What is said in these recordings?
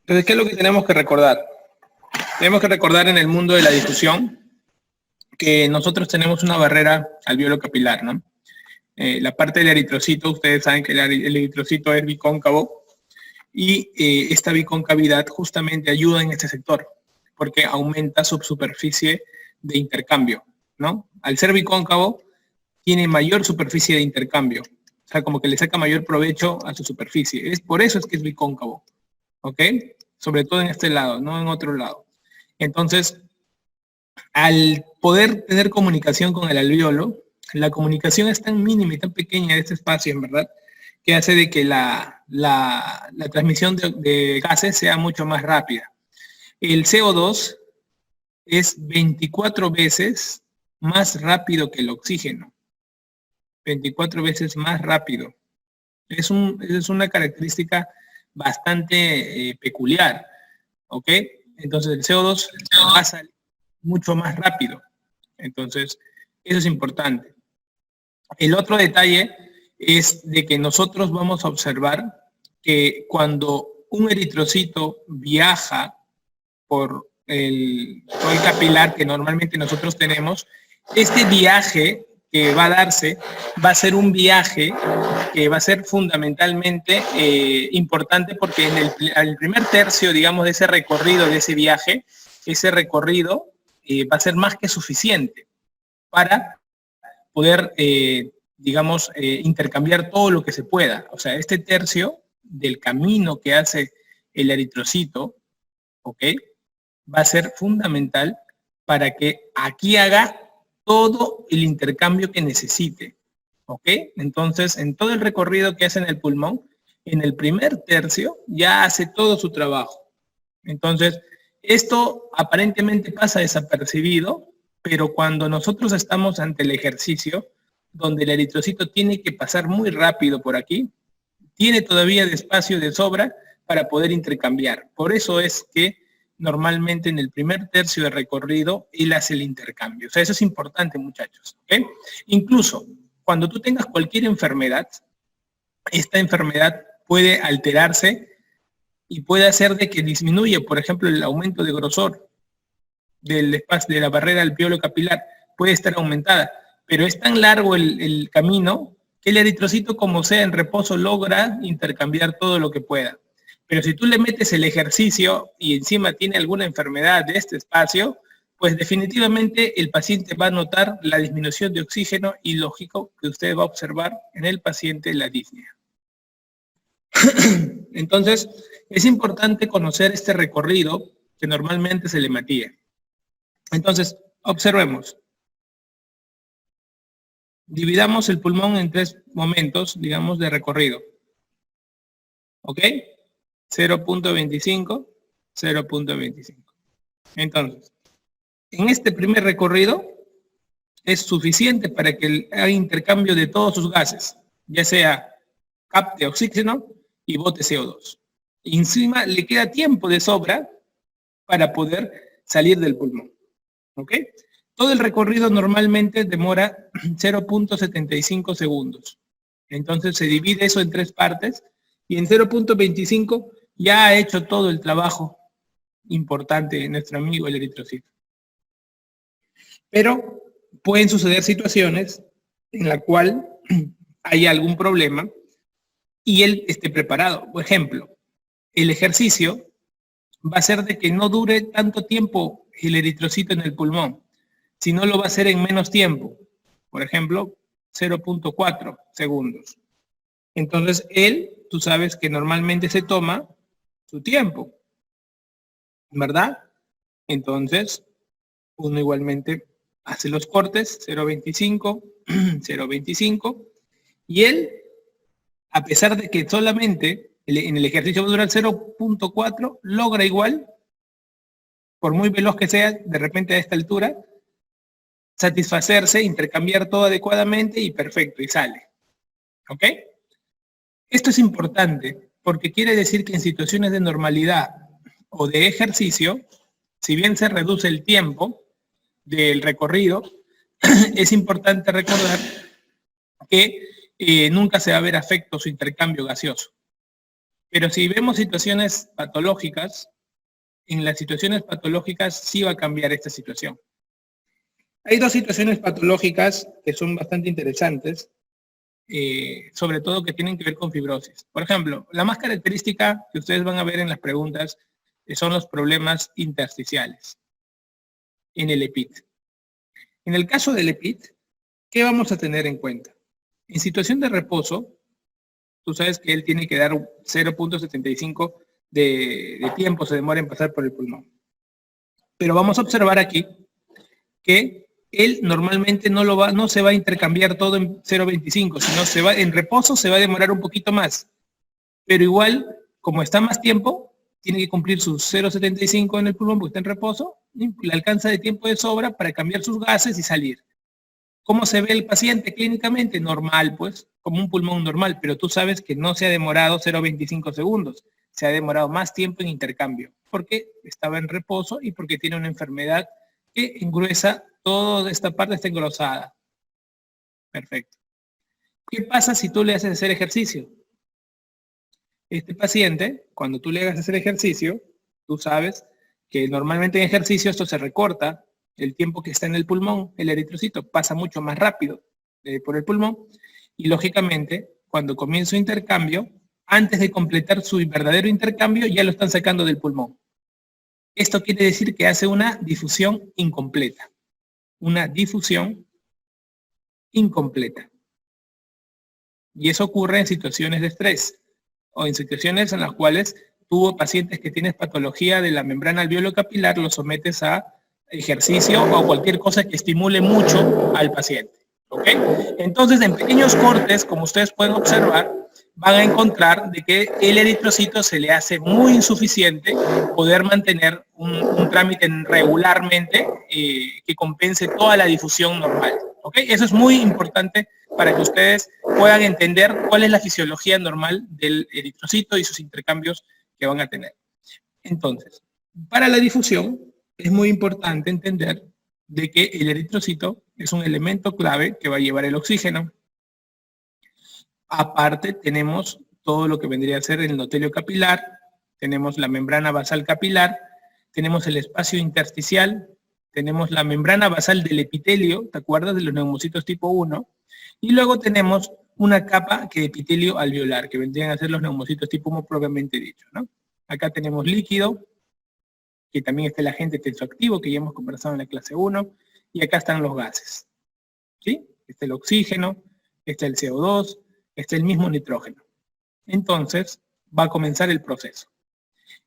Entonces, ¿qué es lo que tenemos que recordar? Tenemos que recordar en el mundo de la difusión que nosotros tenemos una barrera alveolo capilar, ¿no? La parte del eritrocito, ustedes saben que el eritrocito es bicóncavo y esta biconcavidad justamente ayuda en este sector porque aumenta su superficie de intercambio, ¿no? Al ser bicóncavo, tiene mayor superficie de intercambio, o sea, como que le saca mayor provecho a su superficie. Por eso es que es bicóncavo, ¿ok? Sobre todo en este lado, no en otro lado. Entonces, al poder tener comunicación con el alveolo, la comunicación es tan mínima y tan pequeña de este espacio, en verdad, que hace de que la transmisión de gases sea mucho más rápida. El CO2 es 24 veces más rápido que el oxígeno. 24 veces más rápido. Es una característica bastante peculiar, ¿ok? Entonces el CO2 pasa mucho más rápido. Entonces, eso es importante. El otro detalle es de que nosotros vamos a observar que cuando un eritrocito viaja por el capilar que normalmente nosotros tenemos, este viaje que va a darse va a ser un viaje que va a ser fundamentalmente importante porque en el primer tercio, digamos, de ese recorrido, de ese viaje, ese recorrido va a ser más que suficiente para poder, digamos, intercambiar todo lo que se pueda. O sea, este tercio del camino que hace el eritrocito, ¿ok?, va a ser fundamental para que aquí haga todo el intercambio que necesite, ¿ok? Entonces, en todo el recorrido que hace en el pulmón, en el primer tercio ya hace todo su trabajo. Entonces, esto aparentemente pasa desapercibido, pero cuando nosotros estamos ante el ejercicio, donde el eritrocito tiene que pasar muy rápido por aquí, tiene todavía de espacio de sobra para poder intercambiar. Por eso es que normalmente en el primer tercio de recorrido él hace el intercambio. O sea, eso es importante, muchachos, ¿ok? Incluso cuando tú tengas cualquier enfermedad, esta enfermedad puede alterarse y puede hacer de que disminuya, por ejemplo, el aumento de grosor del espacio de la barrera alveolo capilar, puede estar aumentada, pero es tan largo el camino que el eritrocito, como sea en reposo, logra intercambiar todo lo que pueda. Pero si tú le metes el ejercicio y encima tiene alguna enfermedad de este espacio, pues definitivamente el paciente va a notar la disminución de oxígeno y lógico que usted va a observar en el paciente la disnea. Entonces, es importante conocer este recorrido que normalmente se le matía. Entonces, observemos. Dividamos el pulmón en 3 momentos, digamos, de recorrido. ¿Ok? 0.25, 0.25. Entonces, en este primer recorrido es suficiente para que haga intercambio de todos sus gases, ya sea capte oxígeno y bote CO2. Y encima le queda tiempo de sobra para poder salir del pulmón. ¿Ok? Todo el recorrido normalmente demora 0.75 segundos. Entonces se divide eso en 3 partes y en 0.25 ya ha hecho todo el trabajo importante de nuestro amigo el eritrocito. Pero pueden suceder situaciones en la cual hay algún problema y él esté preparado. Por ejemplo, el ejercicio va a hacer de que no dure tanto tiempo el eritrocito en el pulmón, sino lo va a hacer en menos tiempo. Por ejemplo, 0.4 segundos. Entonces, tú sabes que normalmente se toma su tiempo, ¿verdad? Entonces, uno igualmente hace los cortes, 0.25, 0.25, y él, a pesar de que solamente en el ejercicio va a durar 0.4, logra igual, por muy veloz que sea, de repente a esta altura, satisfacerse, intercambiar todo adecuadamente y perfecto, y sale. ¿Ok? Esto es importante porque quiere decir que en situaciones de normalidad o de ejercicio, si bien se reduce el tiempo del recorrido, es importante recordar que nunca se va a ver afecto su intercambio gaseoso. Pero si vemos situaciones patológicas, en las situaciones patológicas sí va a cambiar esta situación. Hay dos situaciones patológicas que son bastante interesantes, sobre todo que tienen que ver con fibrosis. Por ejemplo, la más característica que ustedes van a ver en las preguntas son los problemas intersticiales en el EPIT. En el caso del EPIT, ¿qué vamos a tener en cuenta? En situación de reposo, tú sabes que él tiene que dar 0.75 de tiempo se demora en pasar por el pulmón. Pero vamos a observar aquí que él normalmente no se va a intercambiar todo en 0.25, sino en reposo se va a demorar un poquito más. Pero igual, como está más tiempo, tiene que cumplir sus 0.75 en el pulmón porque está en reposo, y le alcanza de tiempo de sobra para cambiar sus gases y salir. ¿Cómo se ve el paciente clínicamente? Normal, pues, como un pulmón normal, pero tú sabes que no se ha demorado 0.25 segundos, se ha demorado más tiempo en intercambio, porque estaba en reposo y porque tiene una enfermedad que engruesa, toda esta parte está engrosada. Perfecto. ¿Qué pasa si tú le haces hacer ejercicio? Este paciente, cuando tú le hagas hacer ejercicio, tú sabes que normalmente en ejercicio esto se recorta, el tiempo que está en el pulmón, el eritrocito pasa mucho más rápido por el pulmón, y lógicamente, cuando comienza su intercambio, antes de completar su verdadero intercambio, ya lo están sacando del pulmón. Esto quiere decir que hace una difusión incompleta. Una difusión incompleta. Y eso ocurre en situaciones de estrés o en situaciones en las cuales tú, pacientes que tienes patología de la membrana alveolo capilar, los sometes a ejercicio o a cualquier cosa que estimule mucho al paciente. ¿Ok? Entonces, en pequeños cortes, como ustedes pueden observar, van a encontrar de que el eritrocito se le hace muy insuficiente poder mantener un trámite regularmente que compense toda la difusión normal. ¿Ok? Eso es muy importante para que ustedes puedan entender cuál es la fisiología normal del eritrocito y sus intercambios que van a tener. Entonces, para la difusión es muy importante entender de que el eritrocito es un elemento clave que va a llevar el oxígeno. Aparte tenemos todo lo que vendría a ser el endotelio capilar, tenemos la membrana basal capilar, tenemos el espacio intersticial, tenemos la membrana basal del epitelio, ¿te acuerdas de los neumocitos tipo 1? Y luego tenemos una capa que de epitelio alveolar, que vendrían a ser los neumocitos tipo 1 propiamente dicho, ¿no? Acá tenemos líquido, que también está el agente tensoactivo, que ya hemos conversado en la clase 1, y acá están los gases, ¿sí? Está el oxígeno, está el CO2, está el mismo nitrógeno. Entonces, va a comenzar el proceso.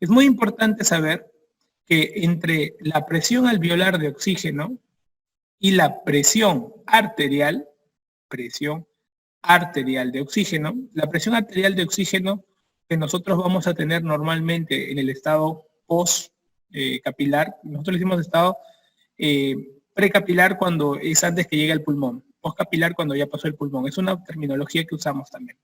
Es muy importante saber que entre la presión alveolar de oxígeno y la presión arterial de oxígeno, la presión arterial de oxígeno que nosotros vamos a tener normalmente en el estado post-capilar, nosotros le decimos estado precapilar cuando es antes que llegue al pulmón, postcapilar cuando ya pasó el pulmón, es una terminología que usamos también.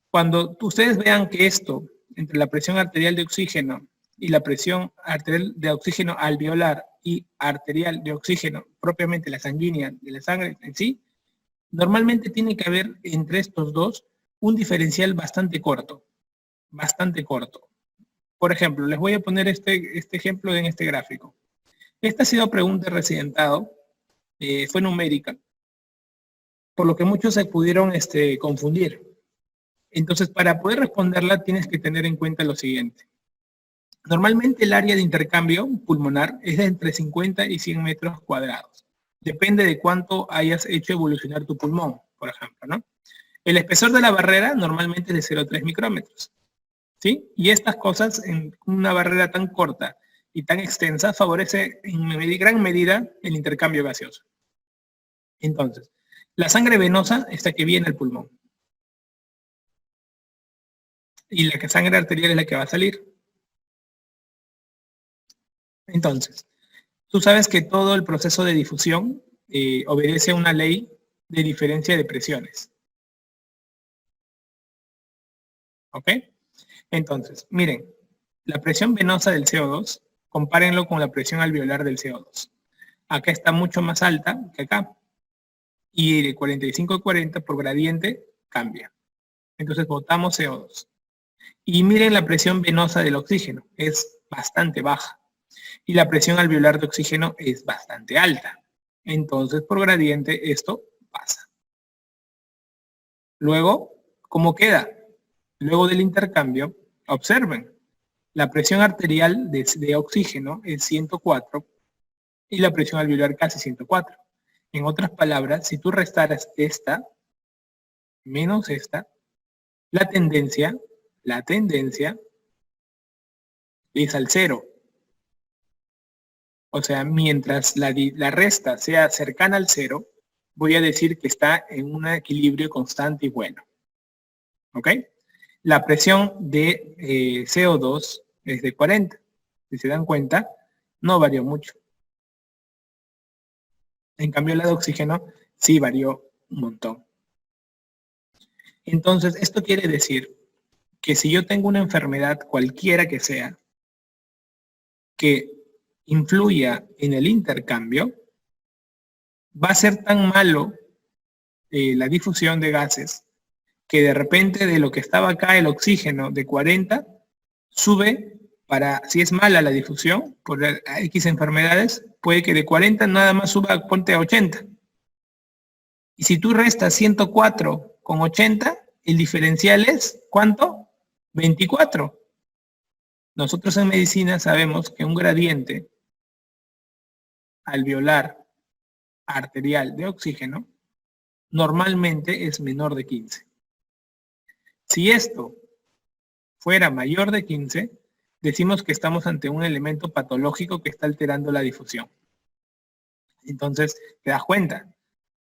Cuando ustedes vean que esto, entre la presión arterial de oxígeno y la presión arterial de oxígeno alveolar y arterial de oxígeno, propiamente la sanguínea de la sangre en sí, normalmente tiene que haber entre estos dos un diferencial bastante corto, bastante corto. Por ejemplo, les voy a poner este ejemplo en este gráfico. Esta ha sido pregunta residentado, fue numérica, por lo que muchos se pudieron confundir. Entonces, para poder responderla tienes que tener en cuenta lo siguiente. Normalmente el área de intercambio pulmonar es de entre 50 y 100 metros cuadrados. Depende de cuánto hayas hecho evolucionar tu pulmón, por ejemplo, ¿no? El espesor de la barrera normalmente es de 0,3 micrómetros, ¿sí? Y estas cosas en una barrera tan corta y tan extensa favorece en gran medida el intercambio gaseoso. Entonces, la sangre venosa es la que viene al pulmón. Y la sangre arterial es la que va a salir. Entonces, tú sabes que todo el proceso de difusión obedece a una ley de diferencia de presiones. ¿Ok? Entonces, miren, la presión venosa del CO2, compárenlo con la presión alveolar del CO2. Acá está mucho más alta que acá. Y de 45 a 40 por gradiente cambia. Entonces botamos CO2. Y miren la presión venosa del oxígeno, es bastante baja. Y la presión alveolar de oxígeno es bastante alta. Entonces, por gradiente, esto pasa. Luego, ¿cómo queda? Luego del intercambio, observen, la presión arterial de oxígeno es 104 y la presión alveolar casi 104. En otras palabras, si tú restaras esta menos esta, la tendencia es al cero. O sea, mientras la resta sea cercana al cero, voy a decir que está en un equilibrio constante y bueno. ¿Ok? La presión de CO2 es de 40. Si se dan cuenta, no varió mucho. En cambio, la de oxígeno sí varió un montón. Entonces, esto quiere decir que si yo tengo una enfermedad cualquiera que sea, que influya en el intercambio, va a ser tan malo la difusión de gases que de repente de lo que estaba acá el oxígeno de 40 sube para, si es mala la difusión por X enfermedades, puede que de 40 nada más suba, ponte a 80. Y si tú restas 104 con 80, el diferencial es, ¿cuánto? 24. Nosotros en medicina sabemos que un gradiente alveolar arterial de oxígeno normalmente es menor de 15. Si esto fuera mayor de 15, decimos que estamos ante un elemento patológico que está alterando la difusión. Entonces, te das cuenta,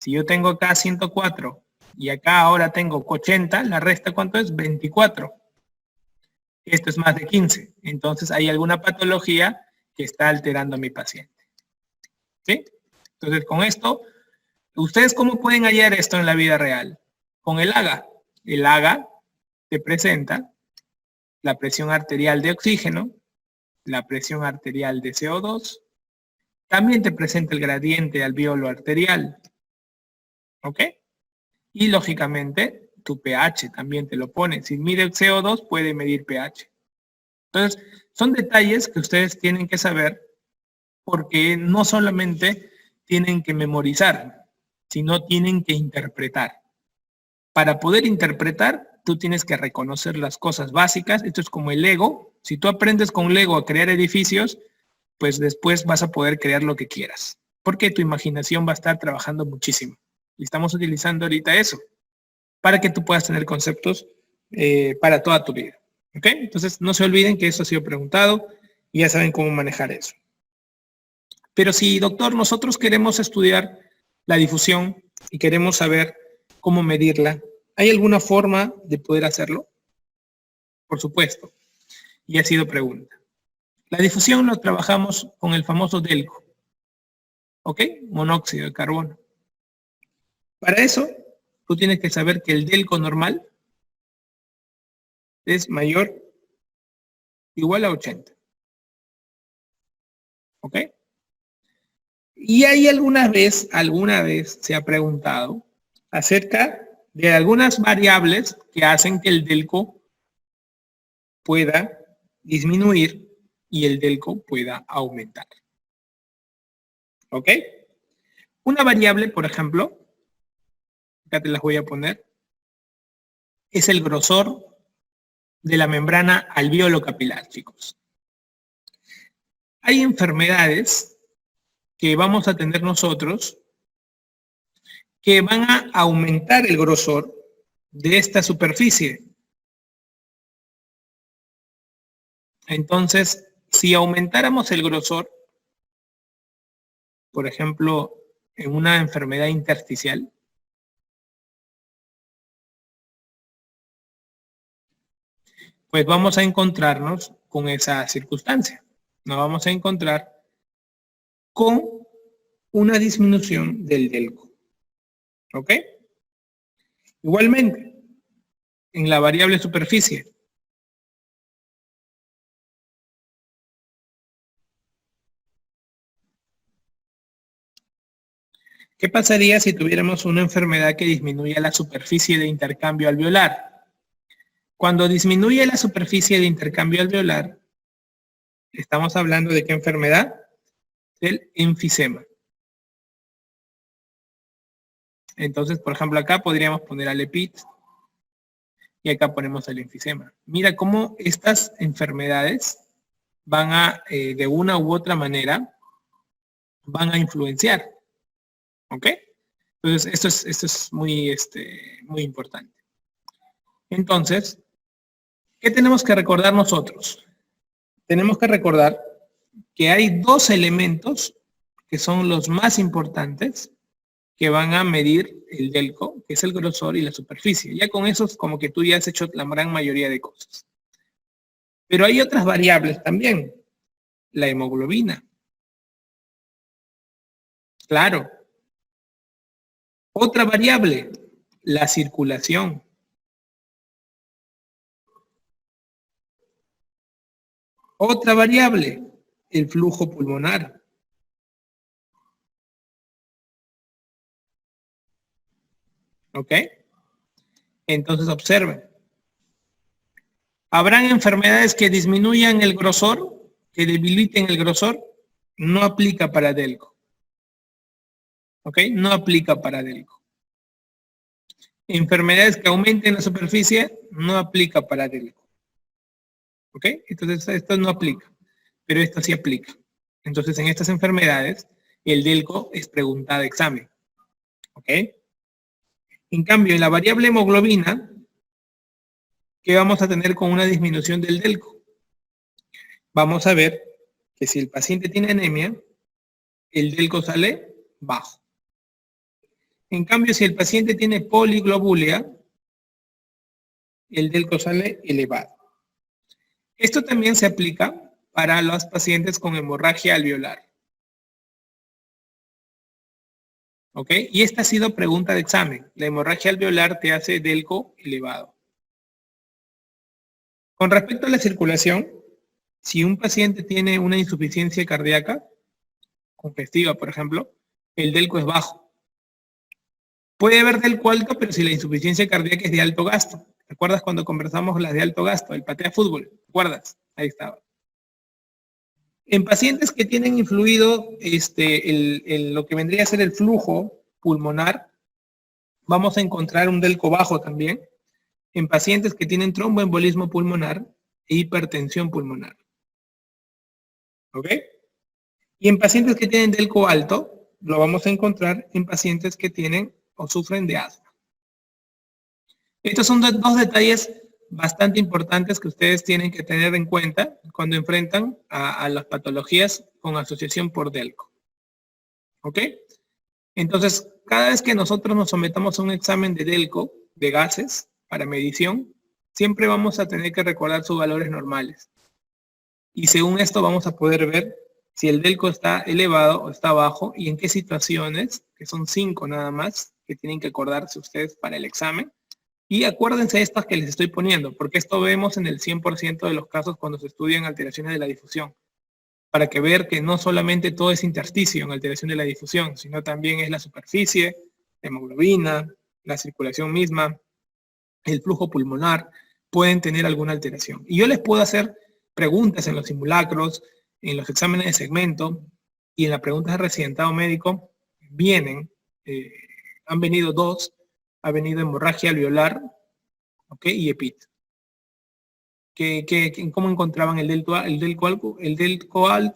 si yo tengo acá 104 y acá ahora tengo 80, la resta ¿cuánto es? 24. Esto es más de 15. Entonces hay alguna patología que está alterando a mi paciente. ¿Sí? Entonces, con esto, ¿ustedes cómo pueden hallar esto en la vida real? Con el AGA. El AGA te presenta la presión arterial de oxígeno, la presión arterial de CO2, también te presenta el gradiente alveolo arterial, ¿ok? Y lógicamente tu pH también te lo pone. Si mide el CO2 puede medir pH. Entonces, son detalles que ustedes tienen que saber porque no solamente tienen que memorizar, sino tienen que interpretar. Para poder interpretar, tú tienes que reconocer las cosas básicas. Esto es como el Lego. Si tú aprendes con Lego a crear edificios, pues después vas a poder crear lo que quieras. Porque tu imaginación va a estar trabajando muchísimo. Y estamos utilizando ahorita eso para que tú puedas tener conceptos para toda tu vida. ¿Ok? Entonces, no se olviden que eso ha sido preguntado y ya saben cómo manejar eso. Pero si, doctor, nosotros queremos estudiar la difusión y queremos saber cómo medirla, ¿hay alguna forma de poder hacerlo? Por supuesto. Y ha sido pregunta. La difusión lo trabajamos con el famoso DELCO. ¿Ok? Monóxido de carbono. Para eso, tú tienes que saber que el DELCO normal es mayor o igual a 80. ¿Ok? Y hay alguna vez se ha preguntado acerca de algunas variables que hacen que el DELCO pueda disminuir y el DELCO pueda aumentar. ¿Ok? Una variable, por ejemplo, acá te las voy a poner, es el grosor de la membrana alveolo capilar, chicos. Hay enfermedades que vamos a tener nosotros que van a aumentar el grosor de esta superficie. Entonces, si aumentáramos el grosor, por ejemplo, en una enfermedad intersticial, pues vamos a encontrarnos con esa circunstancia. Nos vamos a encontrar con una disminución del DELCO. ¿Ok? Igualmente, en la variable superficie, ¿qué pasaría si tuviéramos una enfermedad que disminuya la superficie de intercambio alveolar? Cuando disminuye la superficie de intercambio alveolar, estamos hablando de qué enfermedad? Del enfisema. Entonces, por ejemplo, acá podríamos poner Alepit y acá ponemos el enfisema. Mira cómo estas enfermedades van a, de una u otra manera, van a influenciar. ¿Ok? Entonces, esto es muy, muy importante. Entonces, ¿qué tenemos que recordar nosotros? Tenemos que recordar que hay dos elementos que son los más importantes que van a medir el delco, que es el grosor y la superficie. Ya con eso es como que tú ya has hecho la gran mayoría de cosas. Pero hay otras variables también. La hemoglobina. Claro. Otra variable, la circulación. Otra variable, el flujo pulmonar. ¿Ok? Entonces observen. ¿Habrán enfermedades que disminuyan el grosor, que debiliten el grosor? No aplica para delco. ¿Ok? No aplica para delco. Enfermedades que aumenten la superficie, no aplica para delco. ¿Ok? Entonces esto no aplica, pero esto sí aplica. Entonces en estas enfermedades, el delco es pregunta de examen. ¿Ok? En cambio, en la variable hemoglobina, ¿qué vamos a tener con una disminución del delco? Vamos a ver que si el paciente tiene anemia, el delco sale bajo. En cambio, si el paciente tiene poliglobulia, el delco sale elevado. Esto también se aplica para los pacientes con hemorragia alveolar. ¿Ok? Y esta ha sido pregunta de examen. La hemorragia alveolar te hace delco elevado. Con respecto a la circulación, si un paciente tiene una insuficiencia cardíaca, congestiva, por ejemplo, el delco es bajo. Puede haber delco alto, pero si la insuficiencia cardíaca es de alto gasto. ¿Te acuerdas cuando conversamos las de alto gasto? El patea fútbol. ¿Te acuerdas? Ahí estaba. En pacientes que tienen influido lo que vendría a ser el flujo pulmonar, vamos a encontrar un delco bajo también. En pacientes que tienen tromboembolismo pulmonar e hipertensión pulmonar. ¿Ok? Y en pacientes que tienen delco alto, lo vamos a encontrar en pacientes que tienen o sufren de asma. Estos son dos detalles bastante importantes que ustedes tienen que tener en cuenta cuando enfrentan a las patologías con asociación por delco. ¿Ok? Entonces, cada vez que nosotros nos sometamos a un examen de delco, de gases, para medición, siempre vamos a tener que recordar sus valores normales. Y según esto vamos a poder ver si el delco está elevado o está bajo y en qué situaciones, que son 5 nada más, que tienen que acordarse ustedes para el examen. Y acuérdense estas que les estoy poniendo, porque esto vemos en el 100% de los casos cuando se estudian alteraciones de la difusión. Para que ver que no solamente todo es intersticio en alteración de la difusión, sino también es la superficie, la hemoglobina, la circulación misma, el flujo pulmonar, pueden tener alguna alteración. Y yo les puedo hacer preguntas en los simulacros, en los exámenes de segmento y en las preguntas de residentado médico, han venido dos, ha venido hemorragia alveolar, ¿ok? Y EPIT. ¿Cómo encontraban el delco alto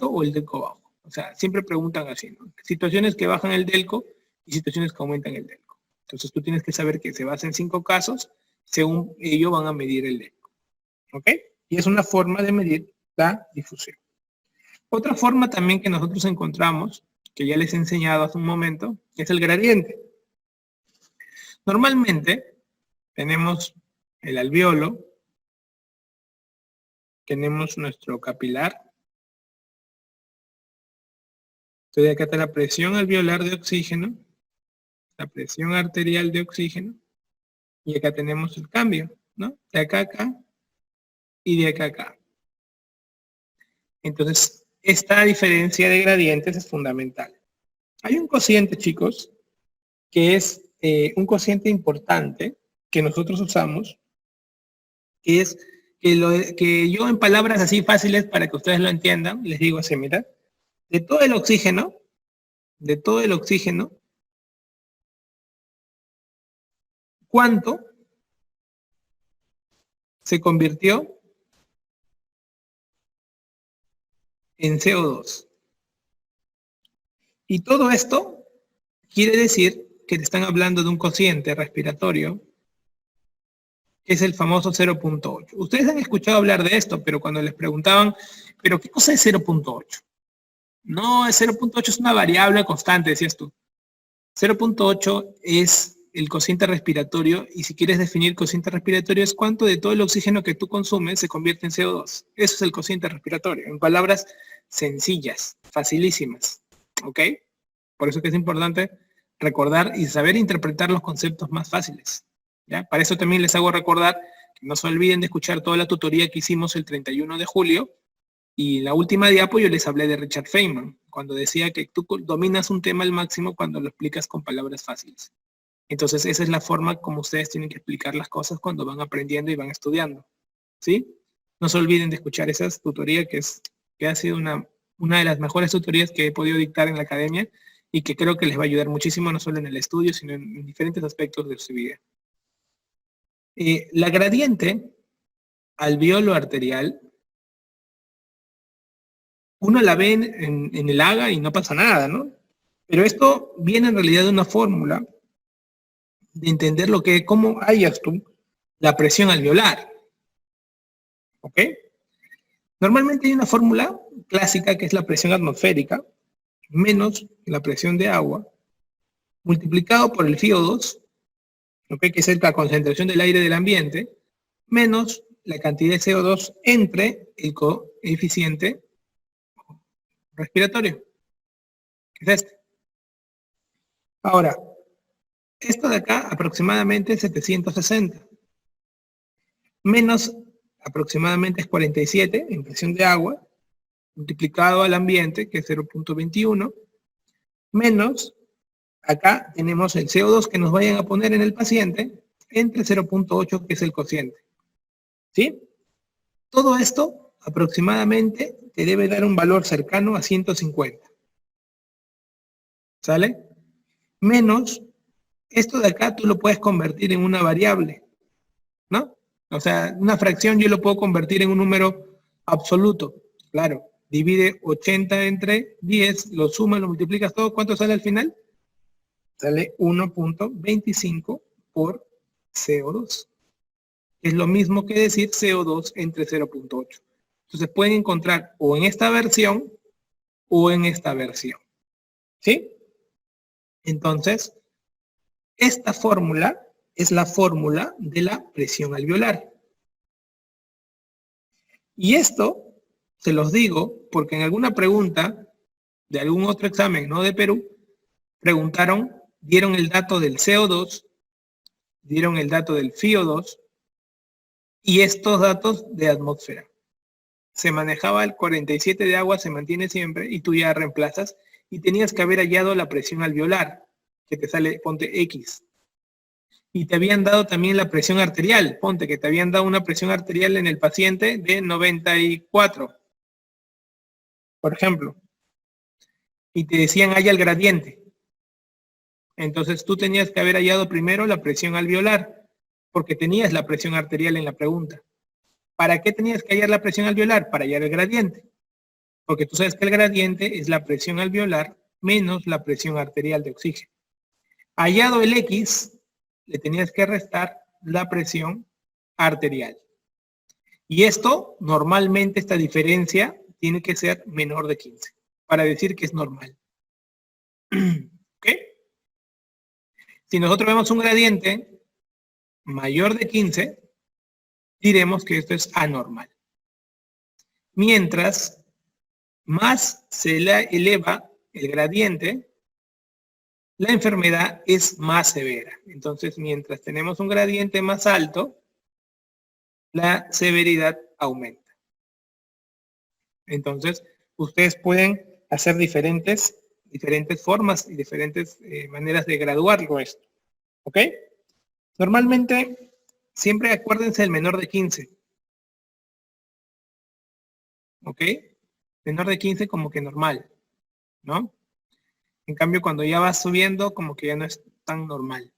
o el delco bajo? O sea, siempre preguntan así, ¿no? Situaciones que bajan el delco y situaciones que aumentan el delco. Entonces tú tienes que saber que se basa en 5 casos, según ello van a medir el delco. ¿Ok? Y es una forma de medir la difusión. Otra forma también que nosotros encontramos, que ya les he enseñado hace un momento, es el gradiente. Normalmente tenemos el alveolo, tenemos nuestro capilar. Entonces acá está la presión alveolar de oxígeno, la presión arterial de oxígeno, y acá tenemos el cambio, ¿no? De acá a acá y de acá a acá. Entonces, esta diferencia de gradientes es fundamental. Hay un cociente, chicos, que es un cociente importante que nosotros usamos que es que yo en palabras así fáciles para que ustedes lo entiendan, les digo así, mira, de todo el oxígeno, ¿cuánto se convirtió en CO2? Y todo esto quiere decir que te están hablando de un cociente respiratorio, que es el famoso 0.8. Ustedes han escuchado hablar de esto, pero cuando les preguntaban, ¿pero qué cosa es 0.8? No, el 0.8 es una variable constante, decías tú. 0.8 es el cociente respiratorio, y si quieres definir cociente respiratorio es cuánto de todo el oxígeno que tú consumes se convierte en CO2. Eso es el cociente respiratorio, en palabras sencillas, facilísimas, ¿ok? Por eso que es importante recordar y saber interpretar los conceptos más fáciles, ¿ya? Para eso también les hago recordar que no se olviden de escuchar toda la tutoría que hicimos el 31 de julio, y en la última diapo yo les hablé de Richard Feynman, cuando decía que tú dominas un tema al máximo cuando lo explicas con palabras fáciles. Entonces esa es la forma como ustedes tienen que explicar las cosas cuando van aprendiendo y van estudiando, ¿sí? No se olviden de escuchar esa tutoría que ha sido una de las mejores tutorías que he podido dictar en la academia y que creo que les va a ayudar muchísimo no solo en el estudio, sino en diferentes aspectos de su vida. La gradiente alveolo arterial, uno la ve en el AGA y no pasa nada, ¿no? Pero esto viene en realidad de una fórmula de entender cómo hallas tú la presión alveolar. ¿Ok? Normalmente hay una fórmula clásica que es la presión atmosférica menos la presión de agua multiplicado por el FiO2, ¿ok? Que es la concentración del aire del ambiente, menos la cantidad de CO2 entre el coeficiente respiratorio, que es este. Ahora, esto de acá aproximadamente es 760, menos aproximadamente es 47 en presión de agua, multiplicado al ambiente, que es 0.21, menos, acá tenemos el CO2 que nos vayan a poner en el paciente, entre 0.8, que es el cociente. ¿Sí? Todo esto aproximadamente te debe dar un valor cercano a 150. ¿Sale? Menos, esto de acá tú lo puedes convertir en una variable, ¿no? O sea, una fracción yo lo puedo convertir en un número absoluto. Claro, divide 80 entre 10, lo sumas, lo multiplicas todo, ¿cuánto sale al final? Sale 1.25 por CO2. Es lo mismo que decir CO2 entre 0.8. Entonces pueden encontrar o en esta versión o en esta versión. ¿Sí? Entonces, esta fórmula es la fórmula de la presión alveolar. Y esto se los digo porque en alguna pregunta de algún otro examen, no de Perú, preguntaron, dieron el dato del CO2, dieron el dato del FiO2 y estos datos de atmósfera. Se manejaba el 47 de agua, se mantiene siempre, y tú ya reemplazas, y tenías que haber hallado la presión alveolar, que te sale, ponte X. Y te habían dado también la presión arterial, ponte que te habían dado una presión arterial en el paciente de 94, por ejemplo. Y te decían, halla el gradiente. Entonces tú tenías que haber hallado primero la presión alveolar, porque tenías la presión arterial en la pregunta. ¿Para qué tenías que hallar la presión alveolar? Para hallar el gradiente. Porque tú sabes que el gradiente es la presión alveolar menos la presión arterial de oxígeno. Hallado el X, le tenías que restar la presión arterial. Y esto, normalmente esta diferencia tiene que ser menor de 15, para decir que es normal. ¿Ok? Si nosotros vemos un gradiente mayor de 15, diremos que esto es anormal. Mientras más se eleva el gradiente, la enfermedad es más severa. Entonces, mientras tenemos un gradiente más alto, la severidad aumenta. Entonces, ustedes pueden hacer diferentes formas y diferentes maneras de graduarlo esto. ¿Ok? Normalmente, siempre acuérdense del menor de 15. ¿Ok? Menor de 15 como que normal, ¿no? En cambio, cuando ya va subiendo, como que ya no es tan normal.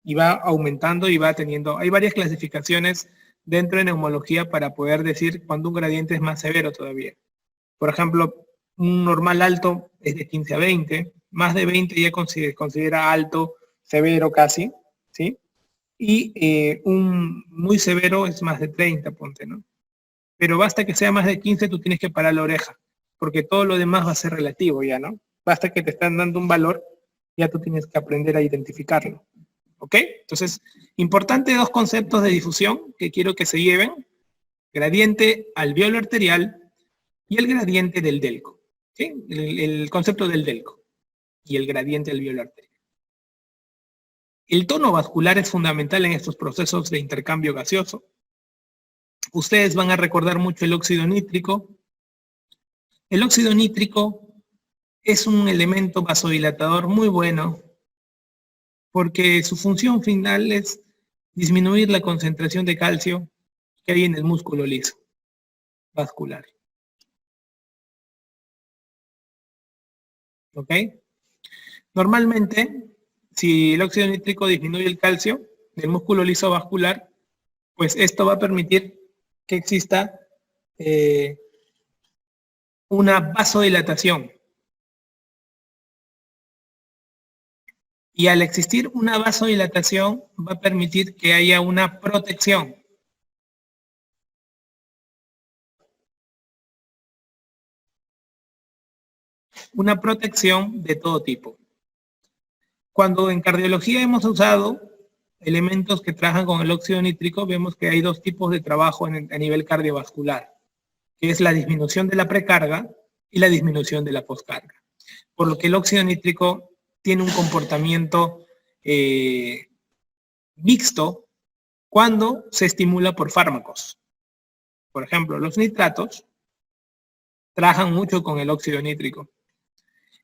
Y va aumentando y va teniendo... Hay varias clasificaciones dentro de neumología para poder decir cuándo un gradiente es más severo todavía. Por ejemplo, un normal alto es de 15 a 20. Más de 20 ya considera alto, severo casi, ¿sí? Y un muy severo es más de 30, ponte, ¿no? Pero basta que sea más de 15, tú tienes que parar la oreja, porque todo lo demás va a ser relativo ya, ¿no? Basta que te están dando un valor, ya tú tienes que aprender a identificarlo. ¿Ok? Entonces, importante dos conceptos de difusión que quiero que se lleven. Gradiente alveolo arterial y el gradiente del delco. ¿Sí? El concepto del delco y el gradiente alveolo arterial. El tono vascular es fundamental en estos procesos de intercambio gaseoso. Ustedes van a recordar mucho el óxido nítrico. El óxido nítrico es un elemento vasodilatador muy bueno porque su función final es disminuir la concentración de calcio que hay en el músculo liso vascular. ¿Ok? Normalmente, si el óxido nítrico disminuye el calcio del músculo liso vascular, pues esto va a permitir que exista una vasodilatación. Y al existir una vasodilatación, va a permitir que haya una protección. Una protección de todo tipo. Cuando en cardiología hemos usado elementos que trabajan con el óxido nítrico, vemos que hay dos tipos de trabajo a nivel cardiovascular, que es la disminución de la precarga y la disminución de la poscarga. Por lo que el óxido nítrico tiene un comportamiento mixto cuando se estimula por fármacos. Por ejemplo, los nitratos trabajan mucho con el óxido nítrico.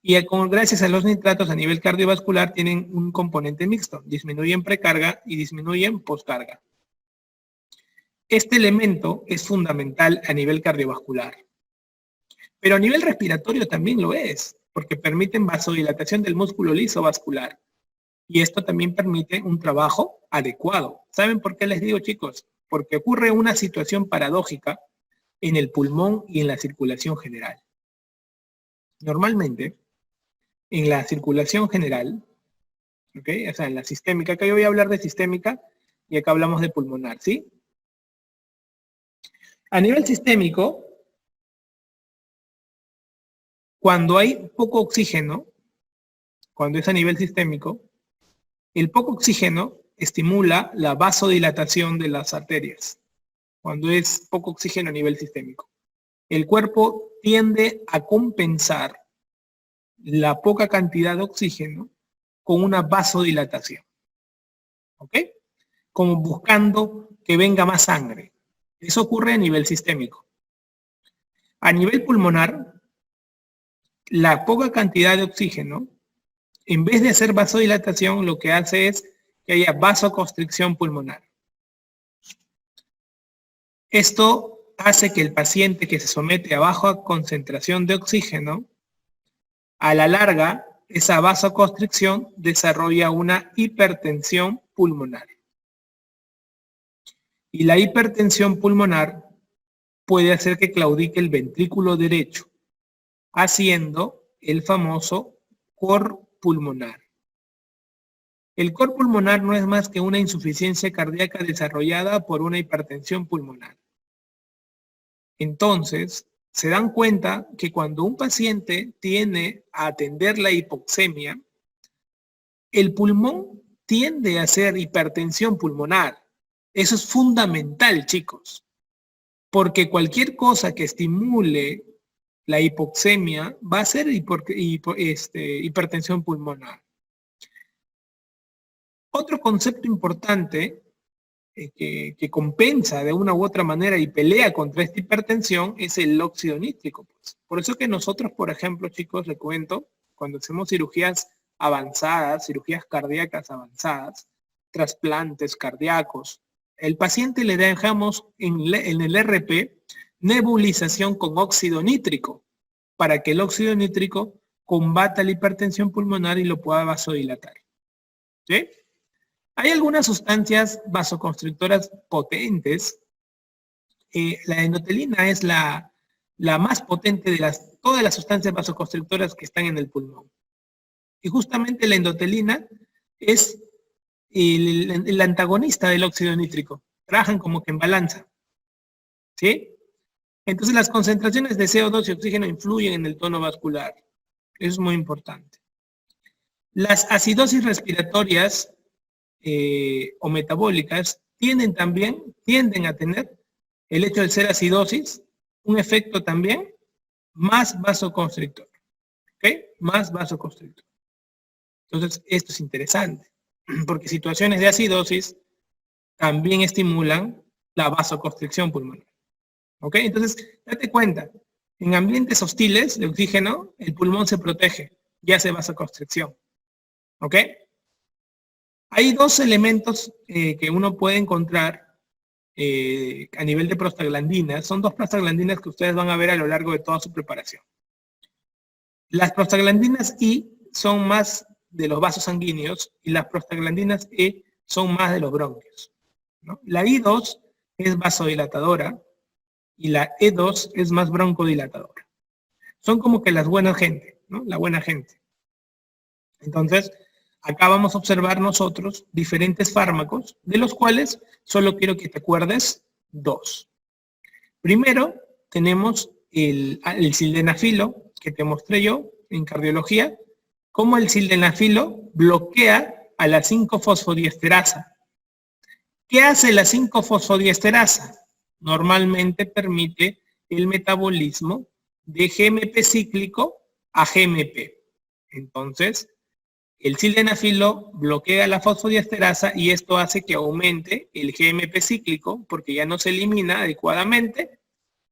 Y gracias a los nitratos a nivel cardiovascular tienen un componente mixto, disminuyen precarga y disminuyen poscarga. Este elemento es fundamental a nivel cardiovascular, pero a nivel respiratorio también lo es, porque permiten vasodilatación del músculo liso vascular. Y esto también permite un trabajo adecuado. ¿Saben por qué les digo, chicos? Porque ocurre una situación paradójica en el pulmón y en la circulación general. Normalmente, en la circulación general, ¿okay? O sea, en la sistémica, acá yo voy a hablar de sistémica y acá hablamos de pulmonar, ¿sí? A nivel sistémico, cuando hay poco oxígeno, cuando es a nivel sistémico, el poco oxígeno estimula la vasodilatación de las arterias, cuando es poco oxígeno a nivel sistémico. El cuerpo tiende a compensar la poca cantidad de oxígeno con una vasodilatación. ¿Ok? Como buscando que venga más sangre. Eso ocurre a nivel sistémico. A nivel pulmonar, la poca cantidad de oxígeno, en vez de hacer vasodilatación, lo que hace es que haya vasoconstricción pulmonar. Esto hace que el paciente que se somete a baja concentración de oxígeno, a la larga, esa vasoconstricción desarrolla una hipertensión pulmonar. Y la hipertensión pulmonar puede hacer que claudique el ventrículo derecho, haciendo el famoso cor pulmonar. El cor pulmonar no es más que una insuficiencia cardíaca desarrollada por una hipertensión pulmonar. Entonces, se dan cuenta que cuando un paciente tiene a atender la hipoxemia, el pulmón tiende a hacer hipertensión pulmonar. Eso es fundamental, chicos, porque cualquier cosa que estimule la hipoxemia va a ser hipertensión pulmonar. Otro concepto importante que compensa de una u otra manera y pelea contra esta hipertensión es el óxido nítrico. Pues. Por eso que nosotros, por ejemplo, chicos, les cuento, cuando hacemos cirugías avanzadas, cirugías cardíacas avanzadas, trasplantes cardíacos. El paciente le dejamos en el RP nebulización con óxido nítrico para que el óxido nítrico combata la hipertensión pulmonar y lo pueda vasodilatar. ¿Sí? Hay algunas sustancias vasoconstrictoras potentes. La endotelina es la más potente de todas las sustancias vasoconstrictoras que están en el pulmón. Y justamente la endotelina es el antagonista del óxido nítrico. Trabajan como que en balanza. ¿Sí? Entonces las concentraciones de CO2 y oxígeno influyen en el tono vascular. Eso es muy importante. Las acidosis respiratorias o metabólicas tienden a tener, el hecho de ser acidosis, un efecto también más vasoconstrictor. ¿Ok? Más vasoconstrictor. Entonces, esto es interesante, porque situaciones de acidosis también estimulan la vasoconstricción pulmonar. ¿Ok? Entonces, date cuenta, en ambientes hostiles de oxígeno, el pulmón se protege y hace vasoconstricción. ¿Ok? Hay dos elementos que uno puede encontrar a nivel de prostaglandinas. Son dos prostaglandinas que ustedes van a ver a lo largo de toda su preparación. Las prostaglandinas I son más de los vasos sanguíneos y las prostaglandinas E son más de los bronquios, ¿no? La I2 es vasodilatadora y la E2 es más broncodilatadora. Son como que las buenas gente, ¿no? La buena gente. Entonces, acá vamos a observar nosotros diferentes fármacos, de los cuales solo quiero que te acuerdes dos. Primero, tenemos el sildenafilo, que te mostré yo en cardiología, cómo el sildenafilo bloquea a la 5-fosfodiesterasa. ¿Qué hace la 5-fosfodiesterasa? Normalmente permite el metabolismo de GMP cíclico a GMP. Entonces, el sildenafilo bloquea la fosfodiesterasa y esto hace que aumente el GMP cíclico porque ya no se elimina adecuadamente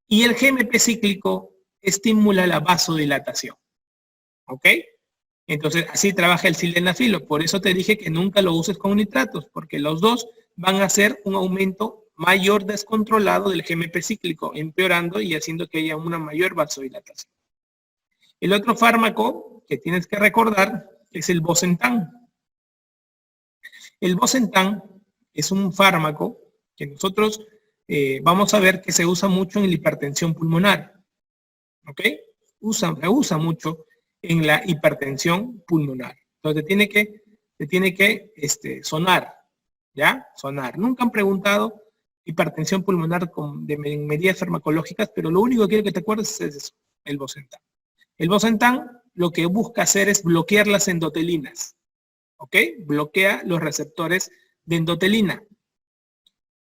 y el GMP cíclico estimula la vasodilatación. ¿Ok? Entonces, así trabaja el sildenafilo. Por eso te dije que nunca lo uses con nitratos, porque los dos van a hacer un aumento mayor descontrolado del GMP cíclico, empeorando y haciendo que haya una mayor vasodilatación. El otro fármaco que tienes que recordar es el Bosentan. El Bosentan es un fármaco que nosotros vamos a ver que se usa mucho en la hipertensión pulmonar. ¿Ok? Se usa mucho en la hipertensión pulmonar. Entonces te tiene que sonar, ¿ya? Sonar. Nunca han preguntado hipertensión pulmonar de medidas farmacológicas, pero lo único que quiero que te acuerdes es eso, el Bosentan. El Bosentan lo que busca hacer es bloquear las endotelinas, ¿ok? Bloquea los receptores de endotelina.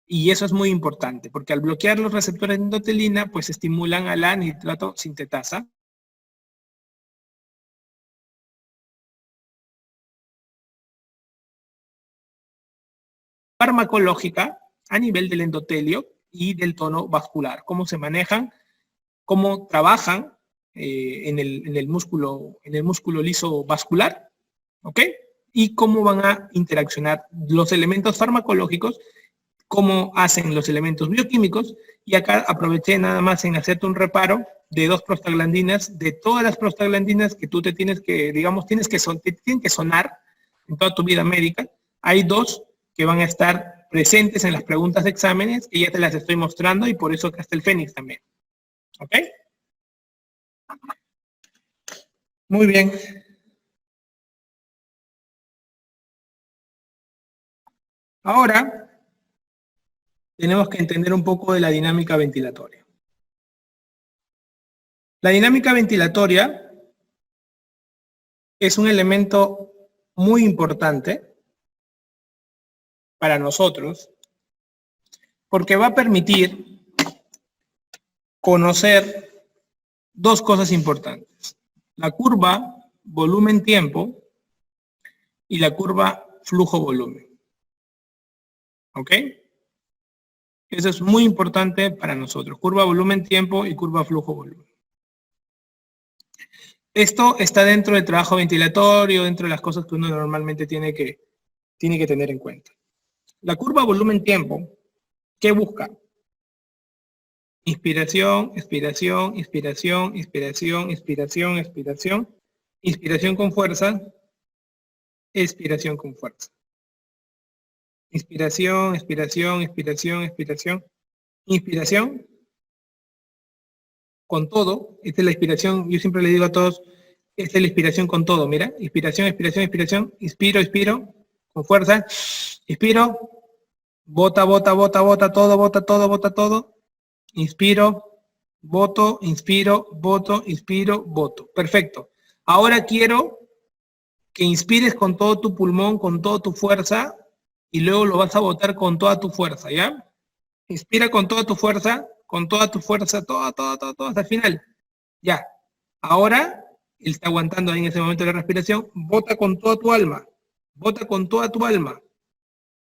Y eso es muy importante, porque al bloquear los receptores de endotelina, pues estimulan a la nitrato sintetasa. Farmacológica a nivel del endotelio y del tono vascular. Cómo se manejan, cómo trabajan en el músculo liso vascular, ¿ok? Y cómo van a interaccionar los elementos farmacológicos, cómo hacen los elementos bioquímicos, y acá aproveché nada más en hacerte un reparo de dos prostaglandinas, de todas las prostaglandinas que tú te tienes que, digamos, tienen que sonar en toda tu vida médica. Hay dos que van a estar presentes en las preguntas de exámenes, y ya te las estoy mostrando, y por eso acá está el Fénix también. ¿Ok? Muy bien. Ahora, tenemos que entender un poco de la dinámica ventilatoria. La dinámica ventilatoria es un elemento muy importante para nosotros porque va a permitir conocer dos cosas importantes: la curva volumen-tiempo y la curva flujo-volumen. ¿Ok? Eso es muy importante para nosotros: curva volumen-tiempo y curva flujo-volumen. Esto está dentro del trabajo ventilatorio, dentro de las cosas que uno normalmente tiene que tener en cuenta. La curva volumen-tiempo, ¿qué busca? Inspiración, expiración, inspiración, inspiración, inspiración, expiración, inspiración con fuerza, expiración con fuerza. Inspiración, expiración, inspiración, expiración, inspiración con todo. Esta es la inspiración, yo siempre le digo a todos, esta es la inspiración con todo, mira, inspiración, expiración, inspiración, inspiro, expiro, con fuerza, inspiro, bota, bota, bota, bota todo, bota todo, bota todo, inspiro, voto, inspiro, voto, inspiro, voto. Perfecto. Ahora quiero que inspires con todo tu pulmón, con toda tu fuerza, y luego lo vas a botar con toda tu fuerza, ¿ya? Inspira con toda tu fuerza, todo, hasta el final. Ya. Ahora, él está aguantando ahí en ese momento la respiración, bota con toda tu alma, bota con toda tu alma,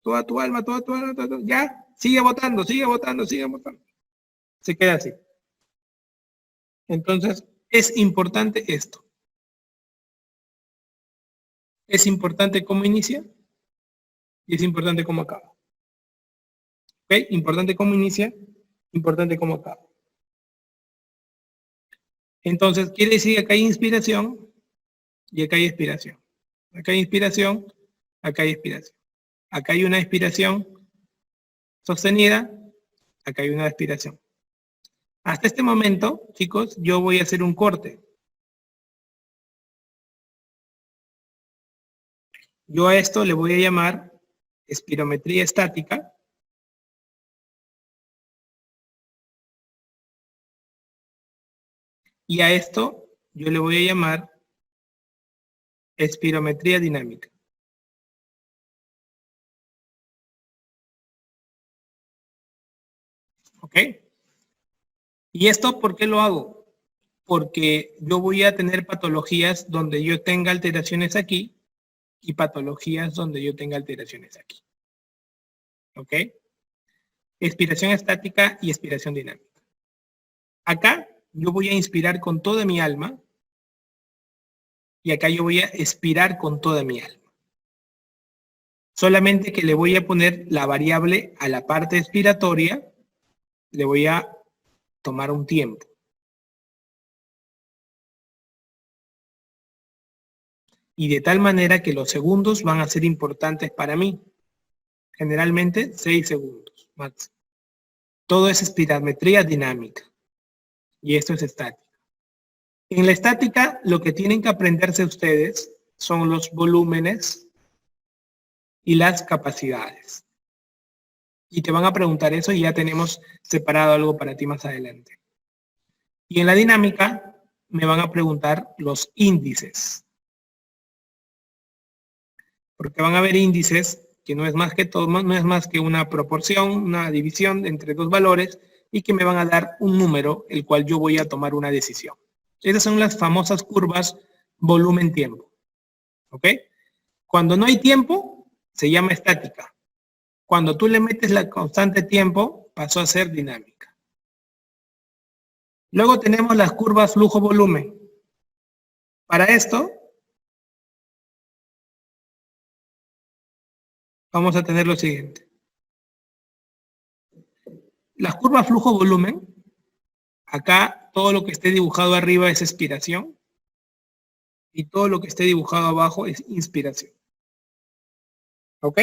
toda tu alma, toda tu alma, ya, sigue botando, sigue botando, sigue botando. Se queda así. Entonces, es importante esto. Es importante cómo inicia y es importante cómo acaba. ¿Ok? Importante cómo inicia, importante cómo acaba. Entonces, quiere decir que acá hay inspiración y acá hay expiración. Acá hay inspiración, acá hay expiración. Acá hay una expiración sostenida, acá hay una expiración. Hasta este momento, chicos, yo voy a hacer un corte. Yo a esto le voy a llamar espirometría estática. Y a esto yo le voy a llamar espirometría dinámica. ¿Ok? ¿Y esto por qué lo hago? Porque yo voy a tener patologías donde yo tenga alteraciones aquí y patologías donde yo tenga alteraciones aquí. ¿Ok? Expiración estática y expiración dinámica. Acá yo voy a inspirar con toda mi alma y acá yo voy a expirar con toda mi alma. Solamente que le voy a poner la variable a la parte expiratoria, le voy a tomar un tiempo. Y de tal manera que los segundos van a ser importantes para mí. Generalmente 6 segundos máximo. Todo es espirometría dinámica. Y esto es estática. En la estática, lo que tienen que aprenderse ustedes son los volúmenes y las capacidades. Y te van a preguntar eso y ya tenemos separado algo para ti más adelante. Y en la dinámica me van a preguntar los índices. Porque van a haber índices que no es más que todo, no es más que una proporción, una división entre dos valores y que me van a dar un número el cual yo voy a tomar una decisión. Esas son las famosas curvas volumen-tiempo. ¿Ok? Cuando no hay tiempo, se llama estática. Cuando tú le metes la constante tiempo, pasó a ser dinámica. Luego tenemos las curvas flujo-volumen. Para esto, vamos a tener lo siguiente. Las curvas flujo-volumen, acá todo lo que esté dibujado arriba es expiración y todo lo que esté dibujado abajo es inspiración. ¿Ok?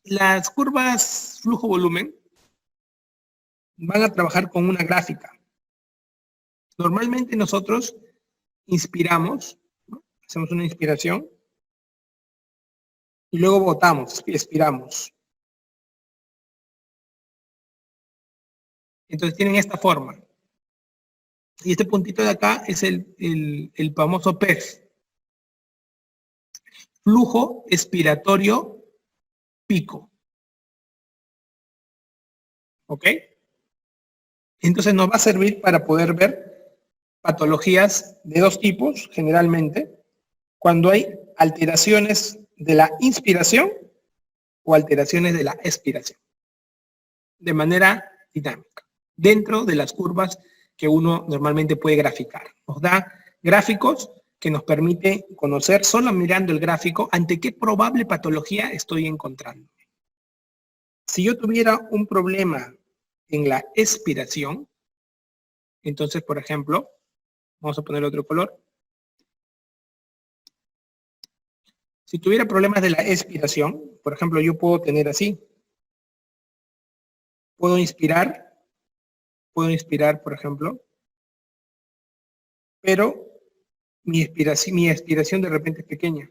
Las curvas flujo-volumen van a trabajar con una gráfica. Normalmente nosotros inspiramos, ¿no? Hacemos una inspiración y luego botamos, expiramos. Entonces tienen esta forma. Y este puntito de acá es el famoso PEF. Flujo expiratorio pico. ¿Ok? Entonces nos va a servir para poder ver patologías de dos tipos, generalmente, cuando hay alteraciones de la inspiración o alteraciones de la expiración, de manera dinámica, dentro de las curvas que uno normalmente puede graficar. Nos da gráficos que nos permite conocer, solo mirando el gráfico, ante qué probable patología estoy encontrando. Si yo tuviera un problema en la expiración, entonces, por ejemplo, vamos a poner otro color. Si tuviera problemas de la expiración, por ejemplo, yo puedo tener así. Puedo inspirar, por ejemplo, pero mi expiración de repente es pequeña.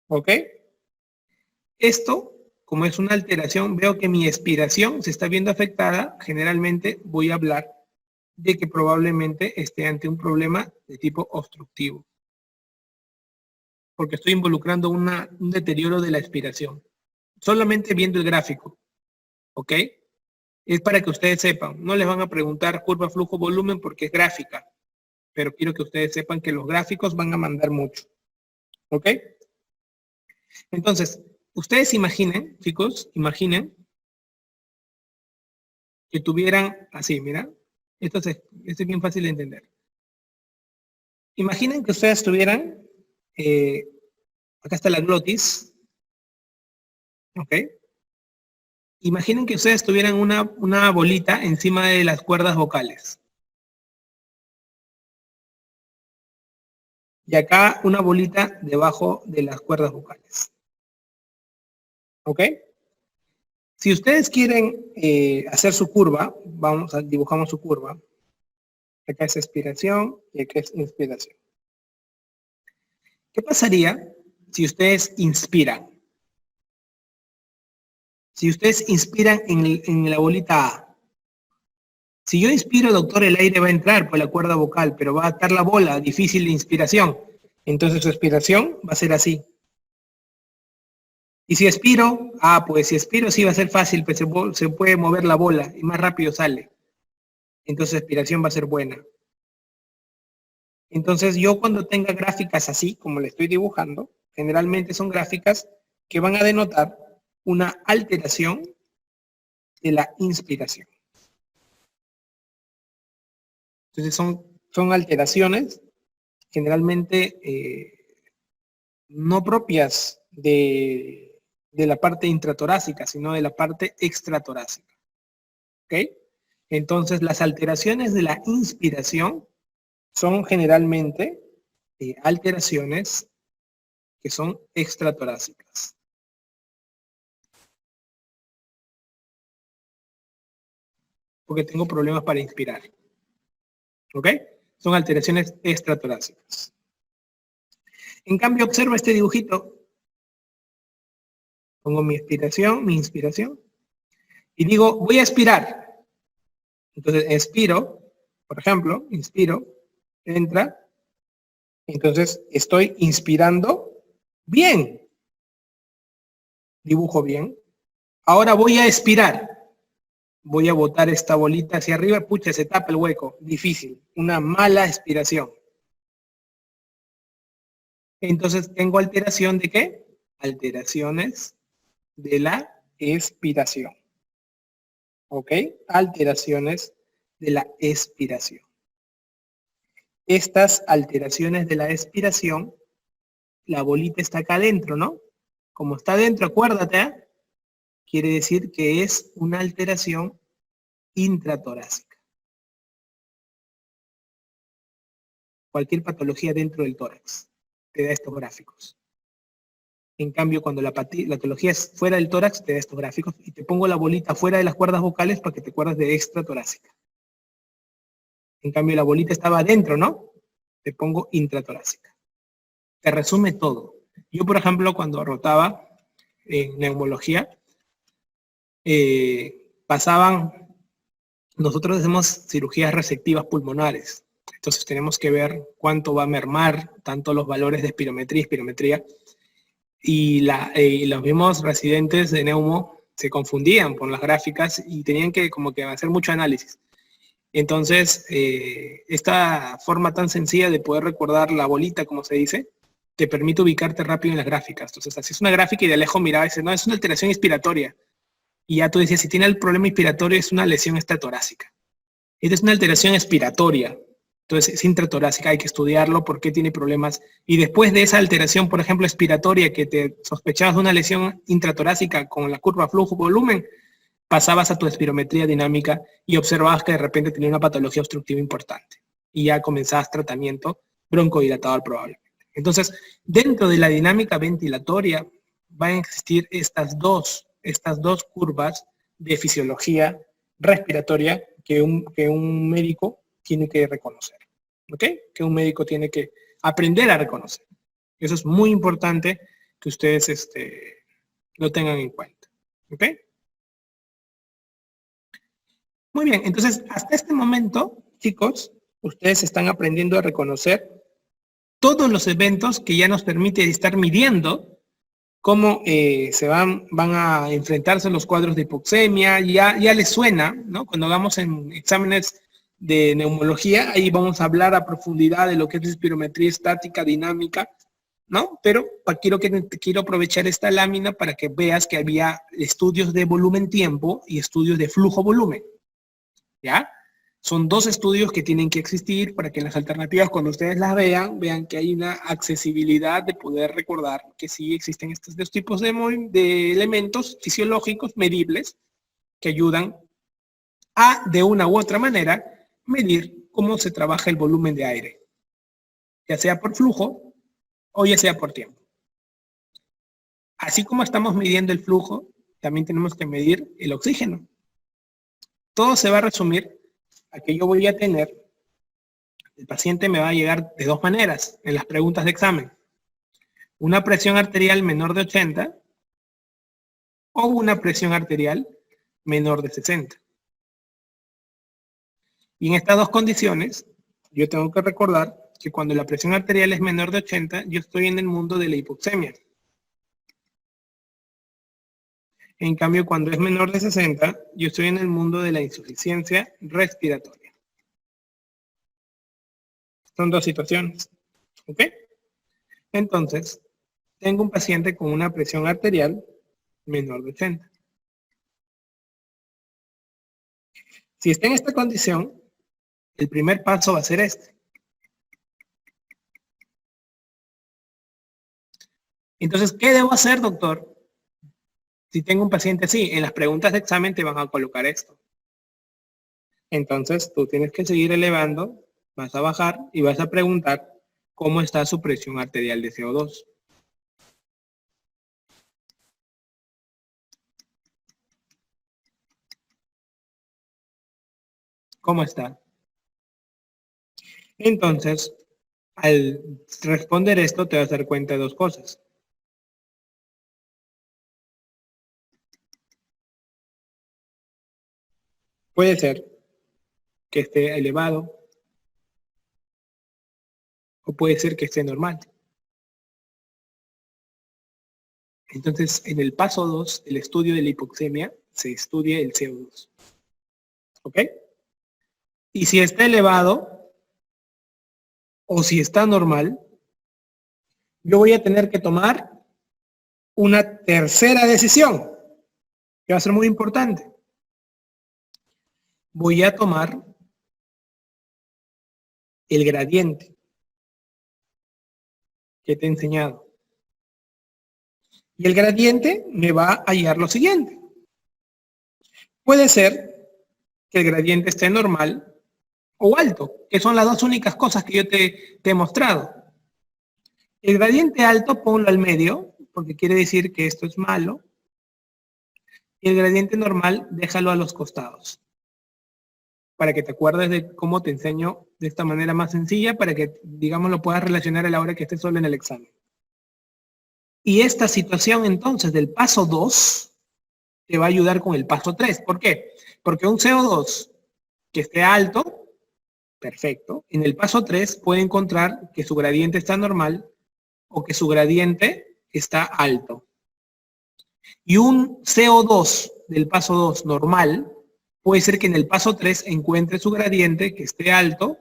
¿Ok? Esto, como es una alteración, veo que mi expiración se está viendo afectada. Generalmente voy a hablar de que probablemente esté ante un problema de tipo obstructivo, porque estoy involucrando un deterioro de la expiración. Solamente viendo el gráfico. ¿Ok? Es para que ustedes sepan. No les van a preguntar curva, flujo, volumen porque es gráfica. Pero quiero que ustedes sepan que los gráficos van a mandar mucho. ¿Ok? Entonces, ustedes imaginen, chicos, imaginen que tuvieran así, mira. Esto es bien fácil de entender. Imaginen que ustedes tuvieran, acá está la glotis. ¿Ok? Imaginen que ustedes tuvieran una bolita encima de las cuerdas vocales. Y acá una bolita debajo de las cuerdas vocales. ¿Ok? Si ustedes quieren hacer su curva, dibujamos su curva. Acá es expiración y acá es inspiración. ¿Qué pasaría si ustedes inspiran? Si ustedes inspiran en la bolita A. Si yo inspiro, doctor, el aire va a entrar por la cuerda vocal, pero va a estar la bola, difícil de inspiración. Entonces su expiración va a ser así. Y si expiro, pues si expiro sí va a ser fácil, pues se puede mover la bola y más rápido sale. Entonces expiración va a ser buena. Entonces yo cuando tenga gráficas así, como le estoy dibujando, generalmente son gráficas que van a denotar una alteración de la inspiración. Entonces son alteraciones generalmente no propias de la parte intratorácica, sino de la parte extratorácica. ¿Ok? Entonces las alteraciones de la inspiración son generalmente alteraciones que son extratorácicas. Porque tengo problemas para inspirar. ¿Ok? Son alteraciones extratorácicas. En cambio, observa este dibujito. Pongo mi expiración, mi inspiración. Y digo, voy a expirar. Entonces, expiro, por ejemplo, inspiro, entra. Entonces, estoy inspirando bien. Dibujo bien. Ahora voy a expirar. Voy a botar esta bolita hacia arriba. Pucha, se tapa el hueco. Difícil. Una mala expiración. Entonces, tengo alteración de ¿qué? Alteraciones de la expiración. ¿Ok? Alteraciones de la expiración. Estas alteraciones de la expiración, la bolita está acá adentro, ¿no? Como está adentro, acuérdate, quiere decir que es una alteración intratorácica. Cualquier patología dentro del tórax te da estos gráficos. En cambio, cuando la patología es fuera del tórax, te da estos gráficos y te pongo la bolita fuera de las cuerdas vocales para que te acuerdes de extratorácica. En cambio, la bolita estaba adentro, ¿no? Te pongo intratorácica. Te resume todo. Yo, por ejemplo, cuando rotaba en neumología, nosotros hacemos cirugías resectivas pulmonares. Entonces tenemos que ver cuánto va a mermar, tanto los valores de espirometría, y los mismos residentes de neumo se confundían por las gráficas y tenían que como que hacer mucho análisis. Entonces, esta forma tan sencilla de poder recordar la bolita, como se dice, te permite ubicarte rápido en las gráficas. Entonces, así es una gráfica y de lejos miraba y dice, no, es una alteración inspiratoria. Y ya tú decías, si tiene el problema inspiratorio, es una lesión extratorácica. Esta es una alteración expiratoria. Entonces, es intratorácica, hay que estudiarlo, por qué tiene problemas. Y después de esa alteración, por ejemplo, expiratoria, que te sospechabas de una lesión intratorácica con la curva flujo-volumen, pasabas a tu espirometría dinámica y observabas que de repente tenía una patología obstructiva importante. Y ya comenzabas tratamiento broncodilatador probablemente. Entonces, dentro de la dinámica ventilatoria van a existir estas dos curvas de fisiología respiratoria que un médico tiene que reconocer. ¿Ok? Que un médico tiene que aprender a reconocer. Eso es muy importante que ustedes lo tengan en cuenta. ¿Ok? Muy bien, entonces hasta este momento, chicos, ustedes están aprendiendo a reconocer todos los eventos que ya nos permite estar midiendo cómo van a enfrentarse los cuadros de hipoxemia. Ya les suena, ¿no? Cuando hagamos en exámenes de neumología, ahí vamos a hablar a profundidad de lo que es espirometría estática, dinámica, ¿no? Pero quiero aprovechar esta lámina para que veas que había estudios de volumen-tiempo y estudios de flujo-volumen, ¿ya? Son dos estudios que tienen que existir para que las alternativas, cuando ustedes las vean que hay una accesibilidad de poder recordar que sí existen estos dos tipos de elementos fisiológicos medibles que ayudan a, de una u otra manera, medir cómo se trabaja el volumen de aire, ya sea por flujo o ya sea por tiempo. Así como estamos midiendo el flujo, también tenemos que medir el oxígeno. Todo se va a resumir a que yo voy a tener, el paciente me va a llegar de dos maneras en las preguntas de examen. Una presión arterial menor de 80 o una presión arterial menor de 60. Y en estas dos condiciones, yo tengo que recordar que cuando la presión arterial es menor de 80, yo estoy en el mundo de la hipoxemia. En cambio, cuando es menor de 60, yo estoy en el mundo de la insuficiencia respiratoria. Son dos situaciones, ¿ok? Entonces, tengo un paciente con una presión arterial menor de 80. Si está en esta condición, el primer paso va a ser este. Entonces, ¿qué debo hacer, doctor? Si tengo un paciente así, en las preguntas de examen te van a colocar esto. Entonces, tú tienes que seguir elevando, vas a bajar y vas a preguntar cómo está su presión arterial de CO2. ¿Cómo está? Entonces, al responder esto, te vas a dar cuenta de dos cosas. Puede ser que esté elevado o puede ser que esté normal. Entonces, en el paso 2, el estudio de la hipoxemia, se estudia el CO2. ¿Ok? Y si está elevado o si está normal, yo voy a tener que tomar una tercera decisión, que va a ser muy importante. Voy a tomar el gradiente que te he enseñado. Y el gradiente me va a hallar lo siguiente. Puede ser que el gradiente esté normal o alto, que son las dos únicas cosas que yo te he mostrado. El gradiente alto ponlo al medio, porque quiere decir que esto es malo. Y el gradiente normal déjalo a los costados, para que te acuerdes de cómo te enseño de esta manera más sencilla, para que, digamos, lo puedas relacionar a la hora que estés solo en el examen. Y esta situación entonces del paso 2 te va a ayudar con el paso 3. ¿Por qué? Porque un CO2 que esté alto, perfecto. En el paso 3 puede encontrar que su gradiente está normal o que su gradiente está alto. Y un CO2 del paso 2 normal puede ser que en el paso 3 encuentre su gradiente que esté alto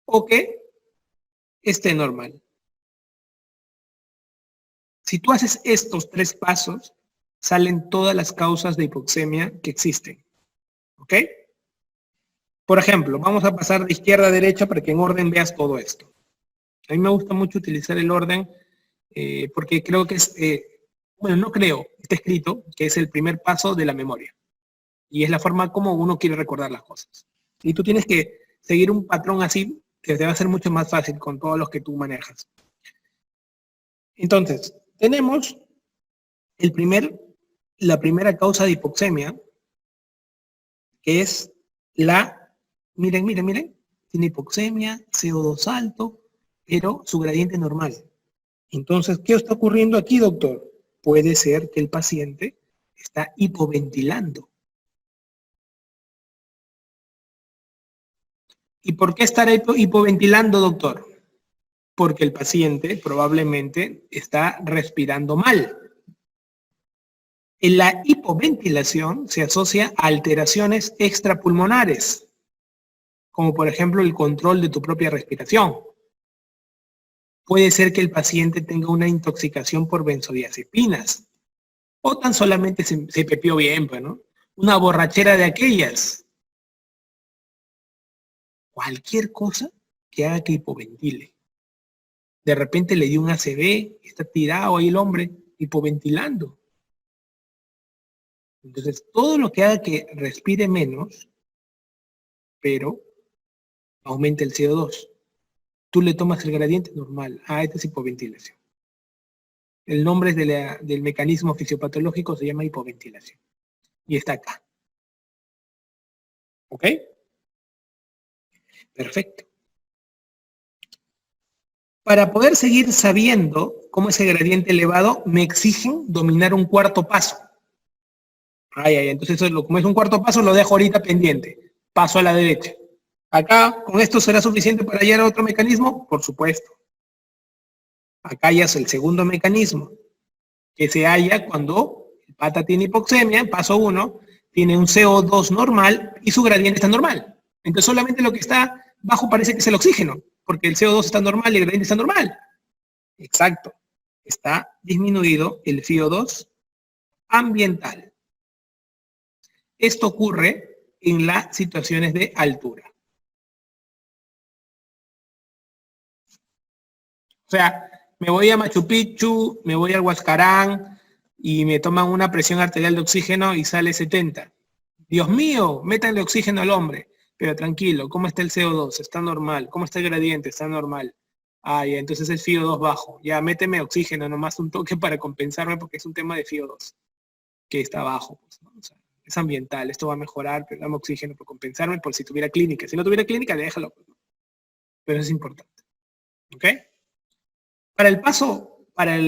o que esté normal. Si tú haces estos tres pasos, salen todas las causas de hipoxemia que existen. ¿Ok? Por ejemplo, vamos a pasar de izquierda a derecha para que en orden veas todo esto. A mí me gusta mucho utilizar el orden porque creo que es, bueno, no creo, está escrito que es el primer paso de la memoria. Y es la forma como uno quiere recordar las cosas. Y tú tienes que seguir un patrón así que te va a ser mucho más fácil con todos los que tú manejas. Entonces, tenemos la primera causa de hipoxemia, que es miren, tiene hipoxemia, CO2 alto, pero su gradiente es normal. Entonces, ¿qué está ocurriendo aquí, doctor? Puede ser que el paciente está hipoventilando. ¿Y por qué estará hipoventilando, doctor? Porque el paciente probablemente está respirando mal. En la hipoventilación se asocia a alteraciones extrapulmonares, como por ejemplo el control de tu propia respiración. Puede ser que el paciente tenga una intoxicación por benzodiazepinas, o tan solamente se pepió bien, pues, ¿no? Una borrachera de aquellas. Cualquier cosa que haga que hipoventile. De repente le dio un ACV, está tirado ahí el hombre, hipoventilando. Entonces, todo lo que haga que respire menos, pero aumenta el CO2. Tú le tomas el gradiente normal. Esta es hipoventilación. El nombre del mecanismo fisiopatológico se llama hipoventilación. Y está acá. ¿Ok? Perfecto. Para poder seguir sabiendo cómo ese gradiente elevado, me exigen dominar un cuarto paso. Entonces como es un cuarto paso, lo dejo ahorita pendiente. Paso a la derecha. Acá, ¿con esto será suficiente para hallar otro mecanismo? Por supuesto. Acá ya es el segundo mecanismo, que se halla cuando el pata tiene hipoxemia, paso 1, tiene un CO2 normal y su gradiente está normal. Entonces solamente lo que está bajo parece que es el oxígeno, porque el CO2 está normal y el gradiente está normal. Exacto. Está disminuido el CO2 ambiental. Esto ocurre en las situaciones de altura. O sea, me voy a Machu Picchu, me voy al Huascarán y me toman una presión arterial de oxígeno y sale 70. Dios mío, métanle oxígeno al hombre. Pero tranquilo, ¿cómo está el CO2? Está normal. ¿Cómo está el gradiente? Está normal. Entonces es FiO2 bajo. Ya, méteme oxígeno, nomás un toque para compensarme porque es un tema de FiO2, que está bajo. Pues, ¿no? O sea, es ambiental, esto va a mejorar, pero dame oxígeno por compensarme por si tuviera clínica. Si no tuviera clínica, déjalo. Pues, ¿no? Pero eso es importante. ¿Ok?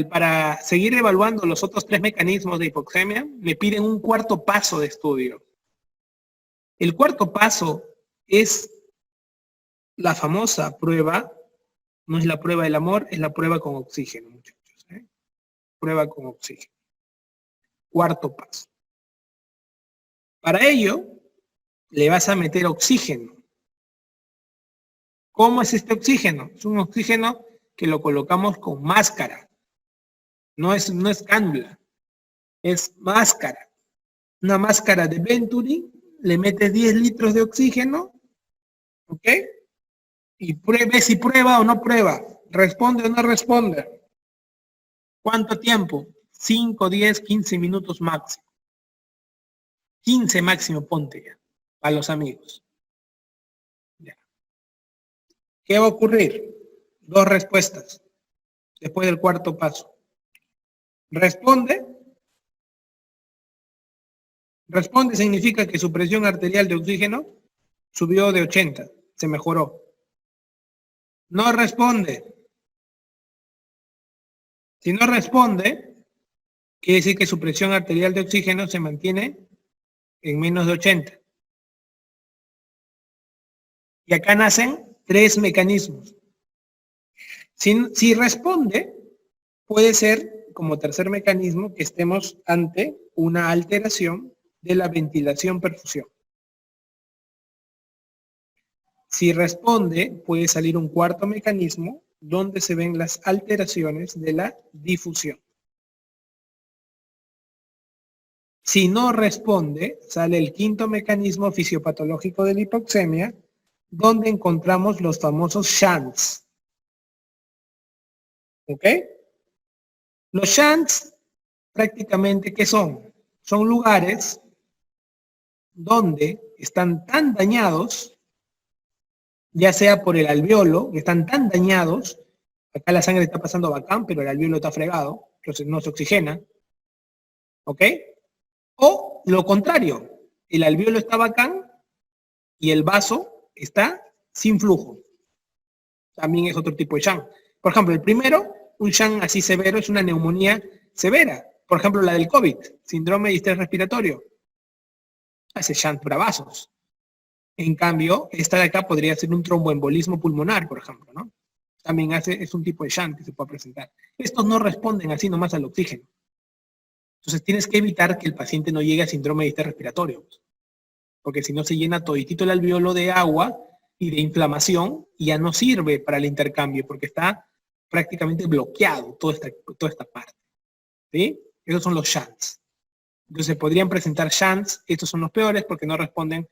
Para seguir evaluando los otros 3 mecanismos de hipoxemia, me piden un cuarto paso de estudio. El cuarto paso es la famosa prueba, no es la prueba del amor, es la prueba con oxígeno, muchachos. Prueba con oxígeno. Cuarto paso. Para ello, le vas a meter oxígeno. ¿Cómo es este oxígeno? Es un oxígeno que lo colocamos con máscara. No es cánula, es máscara. Una máscara de Venturi, le metes 10 litros de oxígeno, ¿ok? Y ve si prueba o no prueba, responde o no responde. ¿Cuánto tiempo? 5, 10, 15 minutos máximo. 15 máximo ponte ya, a los amigos. Ya. ¿Qué va a ocurrir? 2 respuestas después del cuarto paso. Responde. Responde significa que su presión arterial de oxígeno subió de 80, se mejoró. No responde. Si no responde, quiere decir que su presión arterial de oxígeno se mantiene en menos de 80. Y acá nacen 3 mecanismos. Si responde, puede ser como tercer mecanismo que estemos ante una alteración de la ventilación-perfusión. Si responde, puede salir un cuarto mecanismo donde se ven las alteraciones de la difusión. Si no responde, sale el quinto mecanismo fisiopatológico de la hipoxemia, donde encontramos los famosos shunts. ¿Ok? Los shunts, prácticamente, ¿qué son? Son lugares donde están tan dañados, ya sea por el alveolo, que están tan dañados, acá la sangre está pasando bacán, pero el alveolo está fregado, entonces no se oxigena, ¿ok? O lo contrario, el alveolo está bacán y el vaso está sin flujo. También es otro tipo de shunt. Por ejemplo, el primero, un shunt así severo, es una neumonía severa. Por ejemplo, la del COVID, síndrome de distrés respiratorio. Ese shunt bravazos. En cambio, esta de acá podría ser un tromboembolismo pulmonar, por ejemplo, ¿no? También es un tipo de shunt que se puede presentar. Estos no responden así nomás al oxígeno. Entonces tienes que evitar que el paciente no llegue a síndrome de distrés respiratorio. Porque si no se llena toditito el alveolo de agua y de inflamación y ya no sirve para el intercambio porque está prácticamente bloqueado toda esta parte. ¿Sí? Esos son los shunts. Entonces se podrían presentar shunts, estos son los peores porque no responden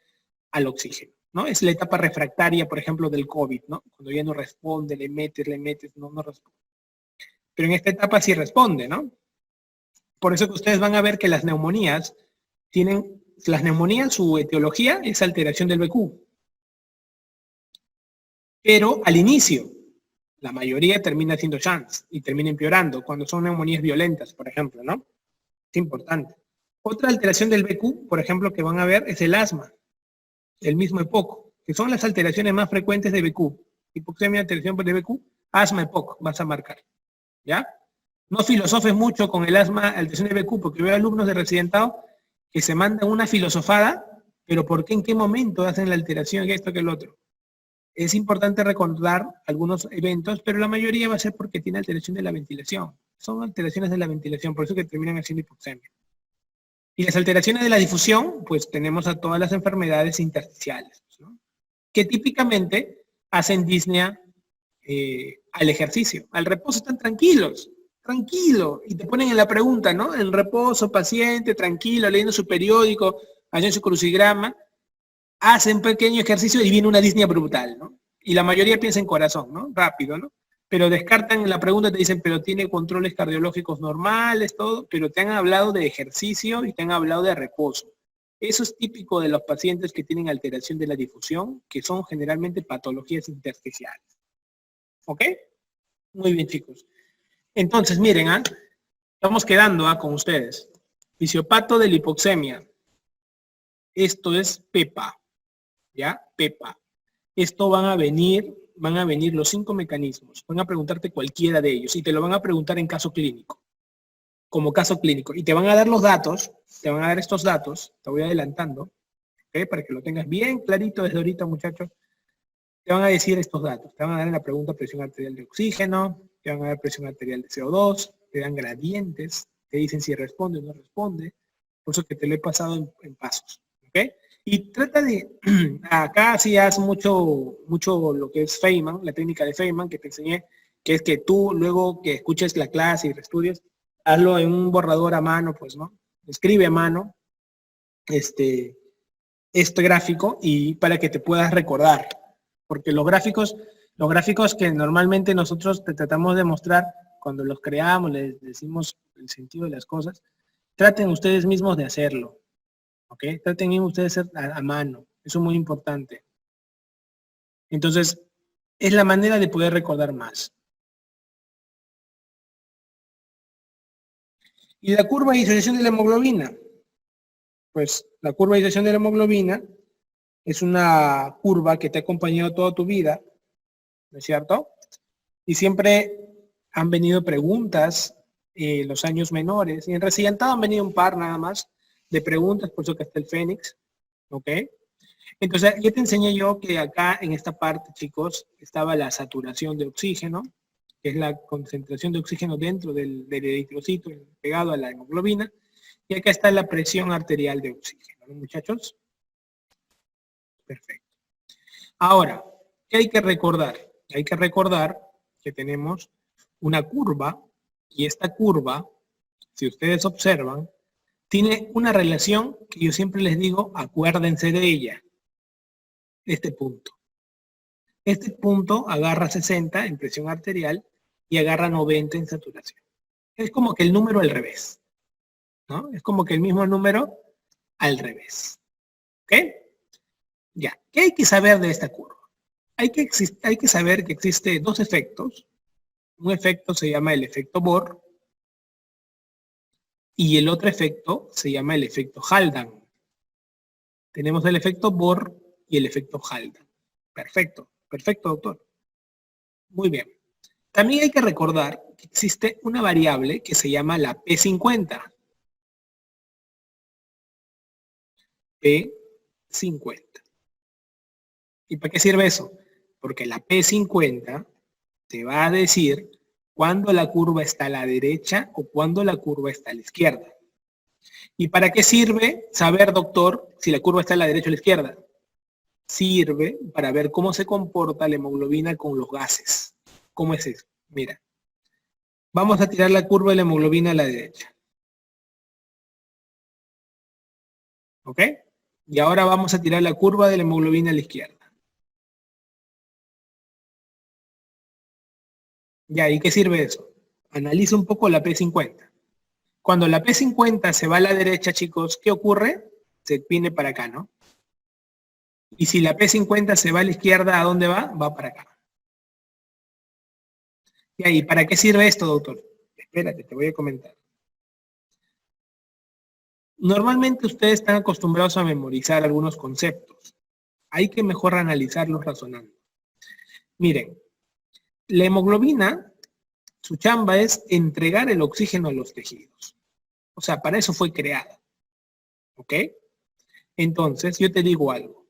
al oxígeno, ¿no? Es la etapa refractaria, por ejemplo, del COVID, ¿no? Cuando ya no responde, le metes, no responde. Pero en esta etapa sí responde, ¿no? Por eso que ustedes van a ver que las neumonías su etiología es alteración del BQ. Pero al inicio, la mayoría termina siendo shunts y termina empeorando cuando son neumonías violentas, por ejemplo, ¿no? Es importante. Otra alteración del BQ, por ejemplo, que van a ver es el asma, el mismo EPOC, que son las alteraciones más frecuentes de BQ. Hipoxemia, alteración de BQ, asma, EPOC, vas a marcar. ¿Ya? No filosofes mucho con el asma, alteración de BQ, porque veo alumnos de residentado que se mandan una filosofada, pero ¿por qué, en qué momento hacen la alteración, que esto, que el otro? Es importante recordar algunos eventos, pero la mayoría va a ser porque tiene alteración de la ventilación. Son alteraciones de la ventilación, por eso que terminan haciendo hipoxemia. Y las alteraciones de la difusión, pues tenemos a todas las enfermedades intersticiales, ¿no? Que típicamente hacen disnea al ejercicio. Al reposo están tranquilos, tranquilo, y te ponen en la pregunta, ¿no? En reposo, paciente, tranquilo, leyendo su periódico, haciendo su crucigrama, hacen pequeño ejercicio y viene una disnea brutal, ¿no? Y la mayoría piensa en corazón, ¿no? Rápido, ¿no? Pero descartan la pregunta, te dicen, pero tiene controles cardiológicos normales, todo, pero te han hablado de ejercicio y te han hablado de reposo. Eso es típico de los pacientes que tienen alteración de la difusión, que son generalmente patologías intersticiales. ¿Ok? Muy bien, chicos. Entonces, miren, estamos quedando con ustedes. Fisiopato de la hipoxemia. Esto es PEPA. ¿Ya? PEPA. Esto van a venir los 5 mecanismos. Van a preguntarte cualquiera de ellos y te lo van a preguntar en caso clínico. Como caso clínico. Y te van a dar los datos, te van a dar estos datos, te voy adelantando, ¿ok? Para que lo tengas bien clarito desde ahorita, muchachos. Te van a decir estos datos. Te van a dar en la pregunta presión arterial de oxígeno, te van a dar presión arterial de CO2, te dan gradientes, te dicen si responde o no responde. Por eso que te lo he pasado en pasos, ¿ok? Y trata de, acá sí haz mucho lo que es Feynman, la técnica de Feynman que te enseñé, que es que tú luego que escuches la clase y estudies, hazlo en un borrador a mano, pues, ¿no? Escribe a mano este gráfico y para que te puedas recordar. Porque los gráficos que normalmente nosotros te tratamos de mostrar, cuando los creamos, les decimos el sentido de las cosas, traten ustedes mismos de hacerlo. ¿Ok? Traten ustedes a mano. Eso es muy importante. Entonces, es la manera de poder recordar más. Y la curva de disociación de la hemoglobina. Pues la curva de disociación de la hemoglobina es una curva que te ha acompañado toda tu vida, ¿no es cierto? Y siempre han venido preguntas los años menores, y en residentado han venido un par nada más de preguntas, por eso que está el Fénix, ¿ok? Entonces, ya te enseñé yo que acá en esta parte, chicos, estaba la saturación de oxígeno, que es la concentración de oxígeno dentro del eritrocito pegado a la hemoglobina, y acá está la presión arterial de oxígeno, ¿no, muchachos? Perfecto. Ahora, ¿qué hay que recordar? Hay que recordar que tenemos una curva, y esta curva, si ustedes observan, tiene una relación que yo siempre les digo, acuérdense de ella. Este punto. Este punto agarra 60 en presión arterial y agarra 90 en saturación. Es como que el número al revés, ¿no? Es como que el mismo número al revés. ¿Ok? Ya. ¿Qué hay que saber de esta curva? Hay que saber que existen dos efectos. Un efecto se llama el efecto Bohr y el otro efecto se llama el efecto Haldane. Tenemos el efecto Bohr y el efecto Haldane. Perfecto, perfecto, doctor. Muy bien. También hay que recordar que existe una variable que se llama la P50. P50. ¿Y para qué sirve eso? Porque la P50 te va a decir cuándo la curva está a la derecha o cuándo la curva está a la izquierda. ¿Y para qué sirve saber, doctor, si la curva está a la derecha o a la izquierda? Sirve para ver cómo se comporta la hemoglobina con los gases. ¿Cómo es eso? Mira. Vamos a tirar la curva de la hemoglobina a la derecha. ¿Ok? Y ahora vamos a tirar la curva de la hemoglobina a la izquierda. Ya, ¿y qué sirve eso? Analiza un poco la P50. Cuando la P50 se va a la derecha, chicos, ¿qué ocurre? Se viene para acá, ¿no? Y si la P50 se va a la izquierda, ¿a dónde va? Va para acá. ¿Y para qué sirve esto, doctor? Espérate, te voy a comentar. Normalmente ustedes están acostumbrados a memorizar algunos conceptos. Hay que mejor analizarlos razonando. Miren, la hemoglobina, su chamba es entregar el oxígeno a los tejidos. O sea, para eso fue creada. ¿Ok? Entonces, yo te digo algo.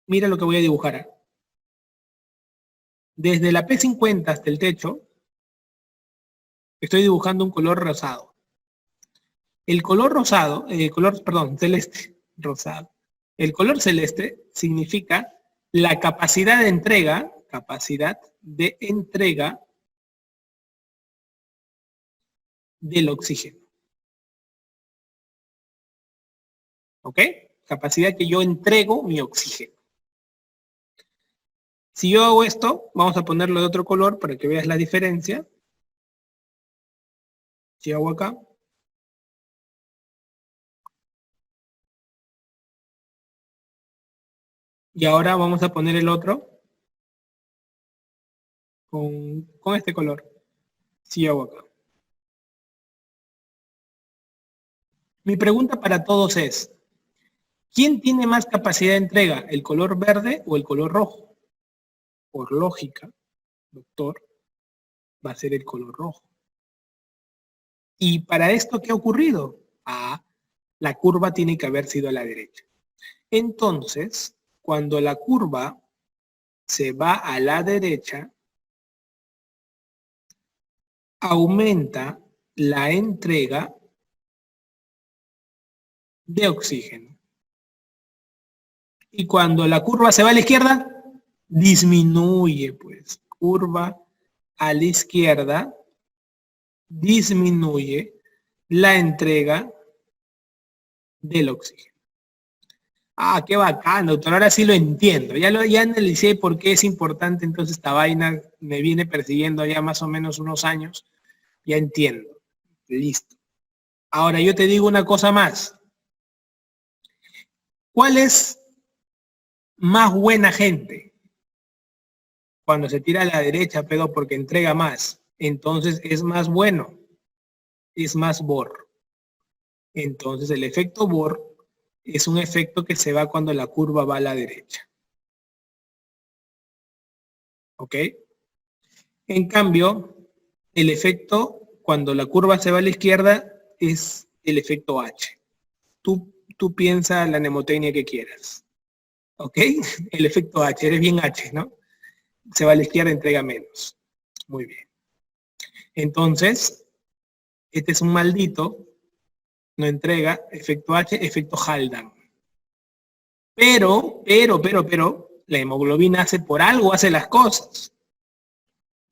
Mira lo que voy a dibujar. Desde la P50 hasta el techo, estoy dibujando un color rosado. El color rosado, celeste, rosado. El color celeste significa la capacidad de entrega del oxígeno. ¿Ok? Capacidad que yo entrego mi oxígeno. Si yo hago esto, vamos a ponerlo de otro color para que veas la diferencia. Si hago acá. Y ahora vamos a poner el otro con este color. Si hago acá. Mi pregunta para todos es, ¿quién tiene más capacidad de entrega, el color verde o el color rojo? Por lógica, doctor, va a ser el color rojo. ¿Y para esto qué ha ocurrido? La curva tiene que haber sido a la derecha. Entonces, cuando la curva se va a la derecha, aumenta la entrega de oxígeno. Y cuando la curva se va a la izquierda, disminuye, pues. Curva a la izquierda, disminuye la entrega del oxígeno. Qué bacán, doctor, ahora sí lo entiendo. Ya analicé por qué es importante entonces esta vaina, me viene persiguiendo ya más o menos unos años. Ya entiendo. Listo. Ahora yo te digo una cosa más. ¿Cuál es más buena gente? Cuando se tira a la derecha, pero porque entrega más. Entonces es más bueno. Es más Bohr. Entonces el efecto Bohr es un efecto que se va cuando la curva va a la derecha. ¿Ok? En cambio, el efecto cuando la curva se va a la izquierda es el efecto H. Tú piensa la mnemotecnia que quieras. ¿Ok? El efecto H, eres bien H, ¿no? Se va a la izquierda, entrega menos. Muy bien. Entonces, este es un maldito, no entrega, efecto H, efecto Haldane. Pero, la hemoglobina por algo hace las cosas.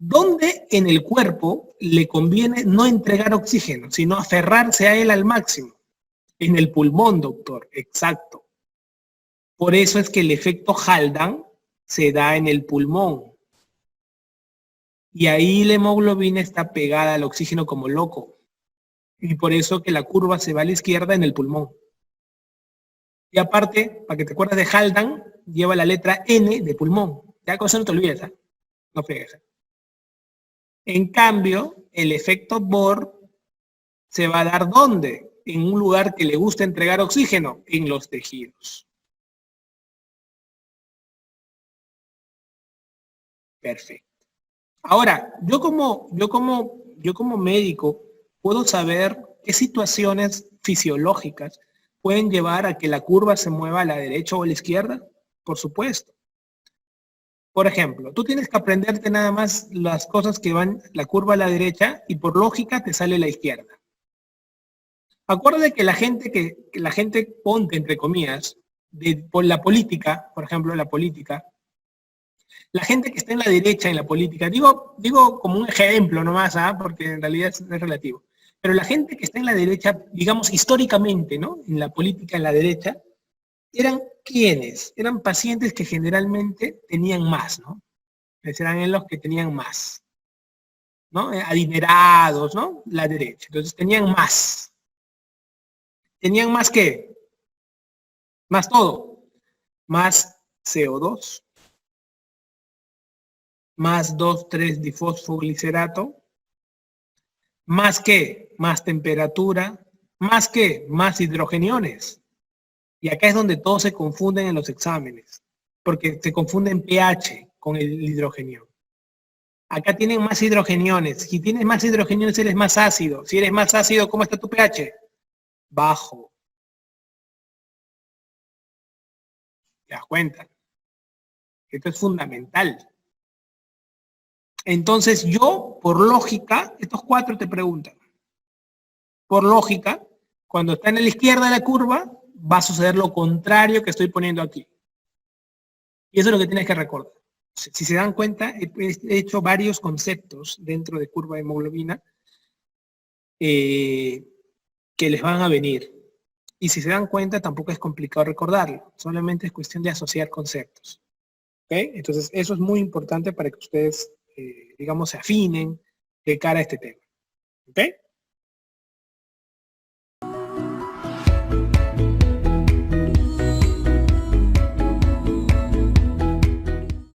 ¿Dónde en el cuerpo le conviene no entregar oxígeno, sino aferrarse a él al máximo? En el pulmón, doctor, exacto. Por eso es que el efecto Haldane se da en el pulmón. Y ahí la hemoglobina está pegada al oxígeno como loco. Y por eso que la curva se va a la izquierda en el pulmón. Y aparte, para que te acuerdes de Haldane, lleva la letra N de pulmón. Ya cosa no te olvides, ¿eh? No fregues. En cambio, el efecto Bohr se va a dar ¿dónde? En un lugar que le gusta entregar oxígeno, en los tejidos. Perfecto. Ahora, yo como médico puedo saber qué situaciones fisiológicas pueden llevar a que la curva se mueva a la derecha o a la izquierda. Por supuesto. Por ejemplo, tú tienes que aprenderte nada más las cosas que van la curva a la derecha y por lógica te sale la izquierda. Acuérdate que la gente ponte entre comillas, por la política, por ejemplo, la política, la gente que está en la derecha en la política, digo como un ejemplo nomás, porque en realidad es relativo, pero la gente que está en la derecha, digamos históricamente, ¿no? En la política en la derecha, ¿eran quiénes? Eran pacientes que generalmente tenían más, ¿no? Eran en los que tenían más, ¿no? Adinerados, ¿no? La derecha. Entonces tenían más. ¿Tenían más qué? Más todo. Más CO2, más 2,3-difosfoglicerato, más qué? Más temperatura, más qué? Más hidrogeniones. Y acá es donde todos se confunden en los exámenes, porque se confunden pH con el hidrogenio. Acá tienen más hidrogeniones. Si tienes más hidrogeniones, eres más ácido. Si eres más ácido, ¿cómo está tu pH? Bajo. ¿Te das cuenta? Esto es fundamental. Entonces yo, por lógica, estos cuatro te preguntan. Por lógica, cuando está en la izquierda de la curva, va a suceder lo contrario que estoy poniendo aquí. Y eso es lo que tienes que recordar. Si se dan cuenta, he hecho varios conceptos dentro de curva de hemoglobina que les van a venir. Y si se dan cuenta, tampoco es complicado recordarlo. Solamente es cuestión de asociar conceptos. ¿Okay? Entonces, eso es muy importante para que ustedes, digamos, se afinen de cara a este tema. ¿Ok?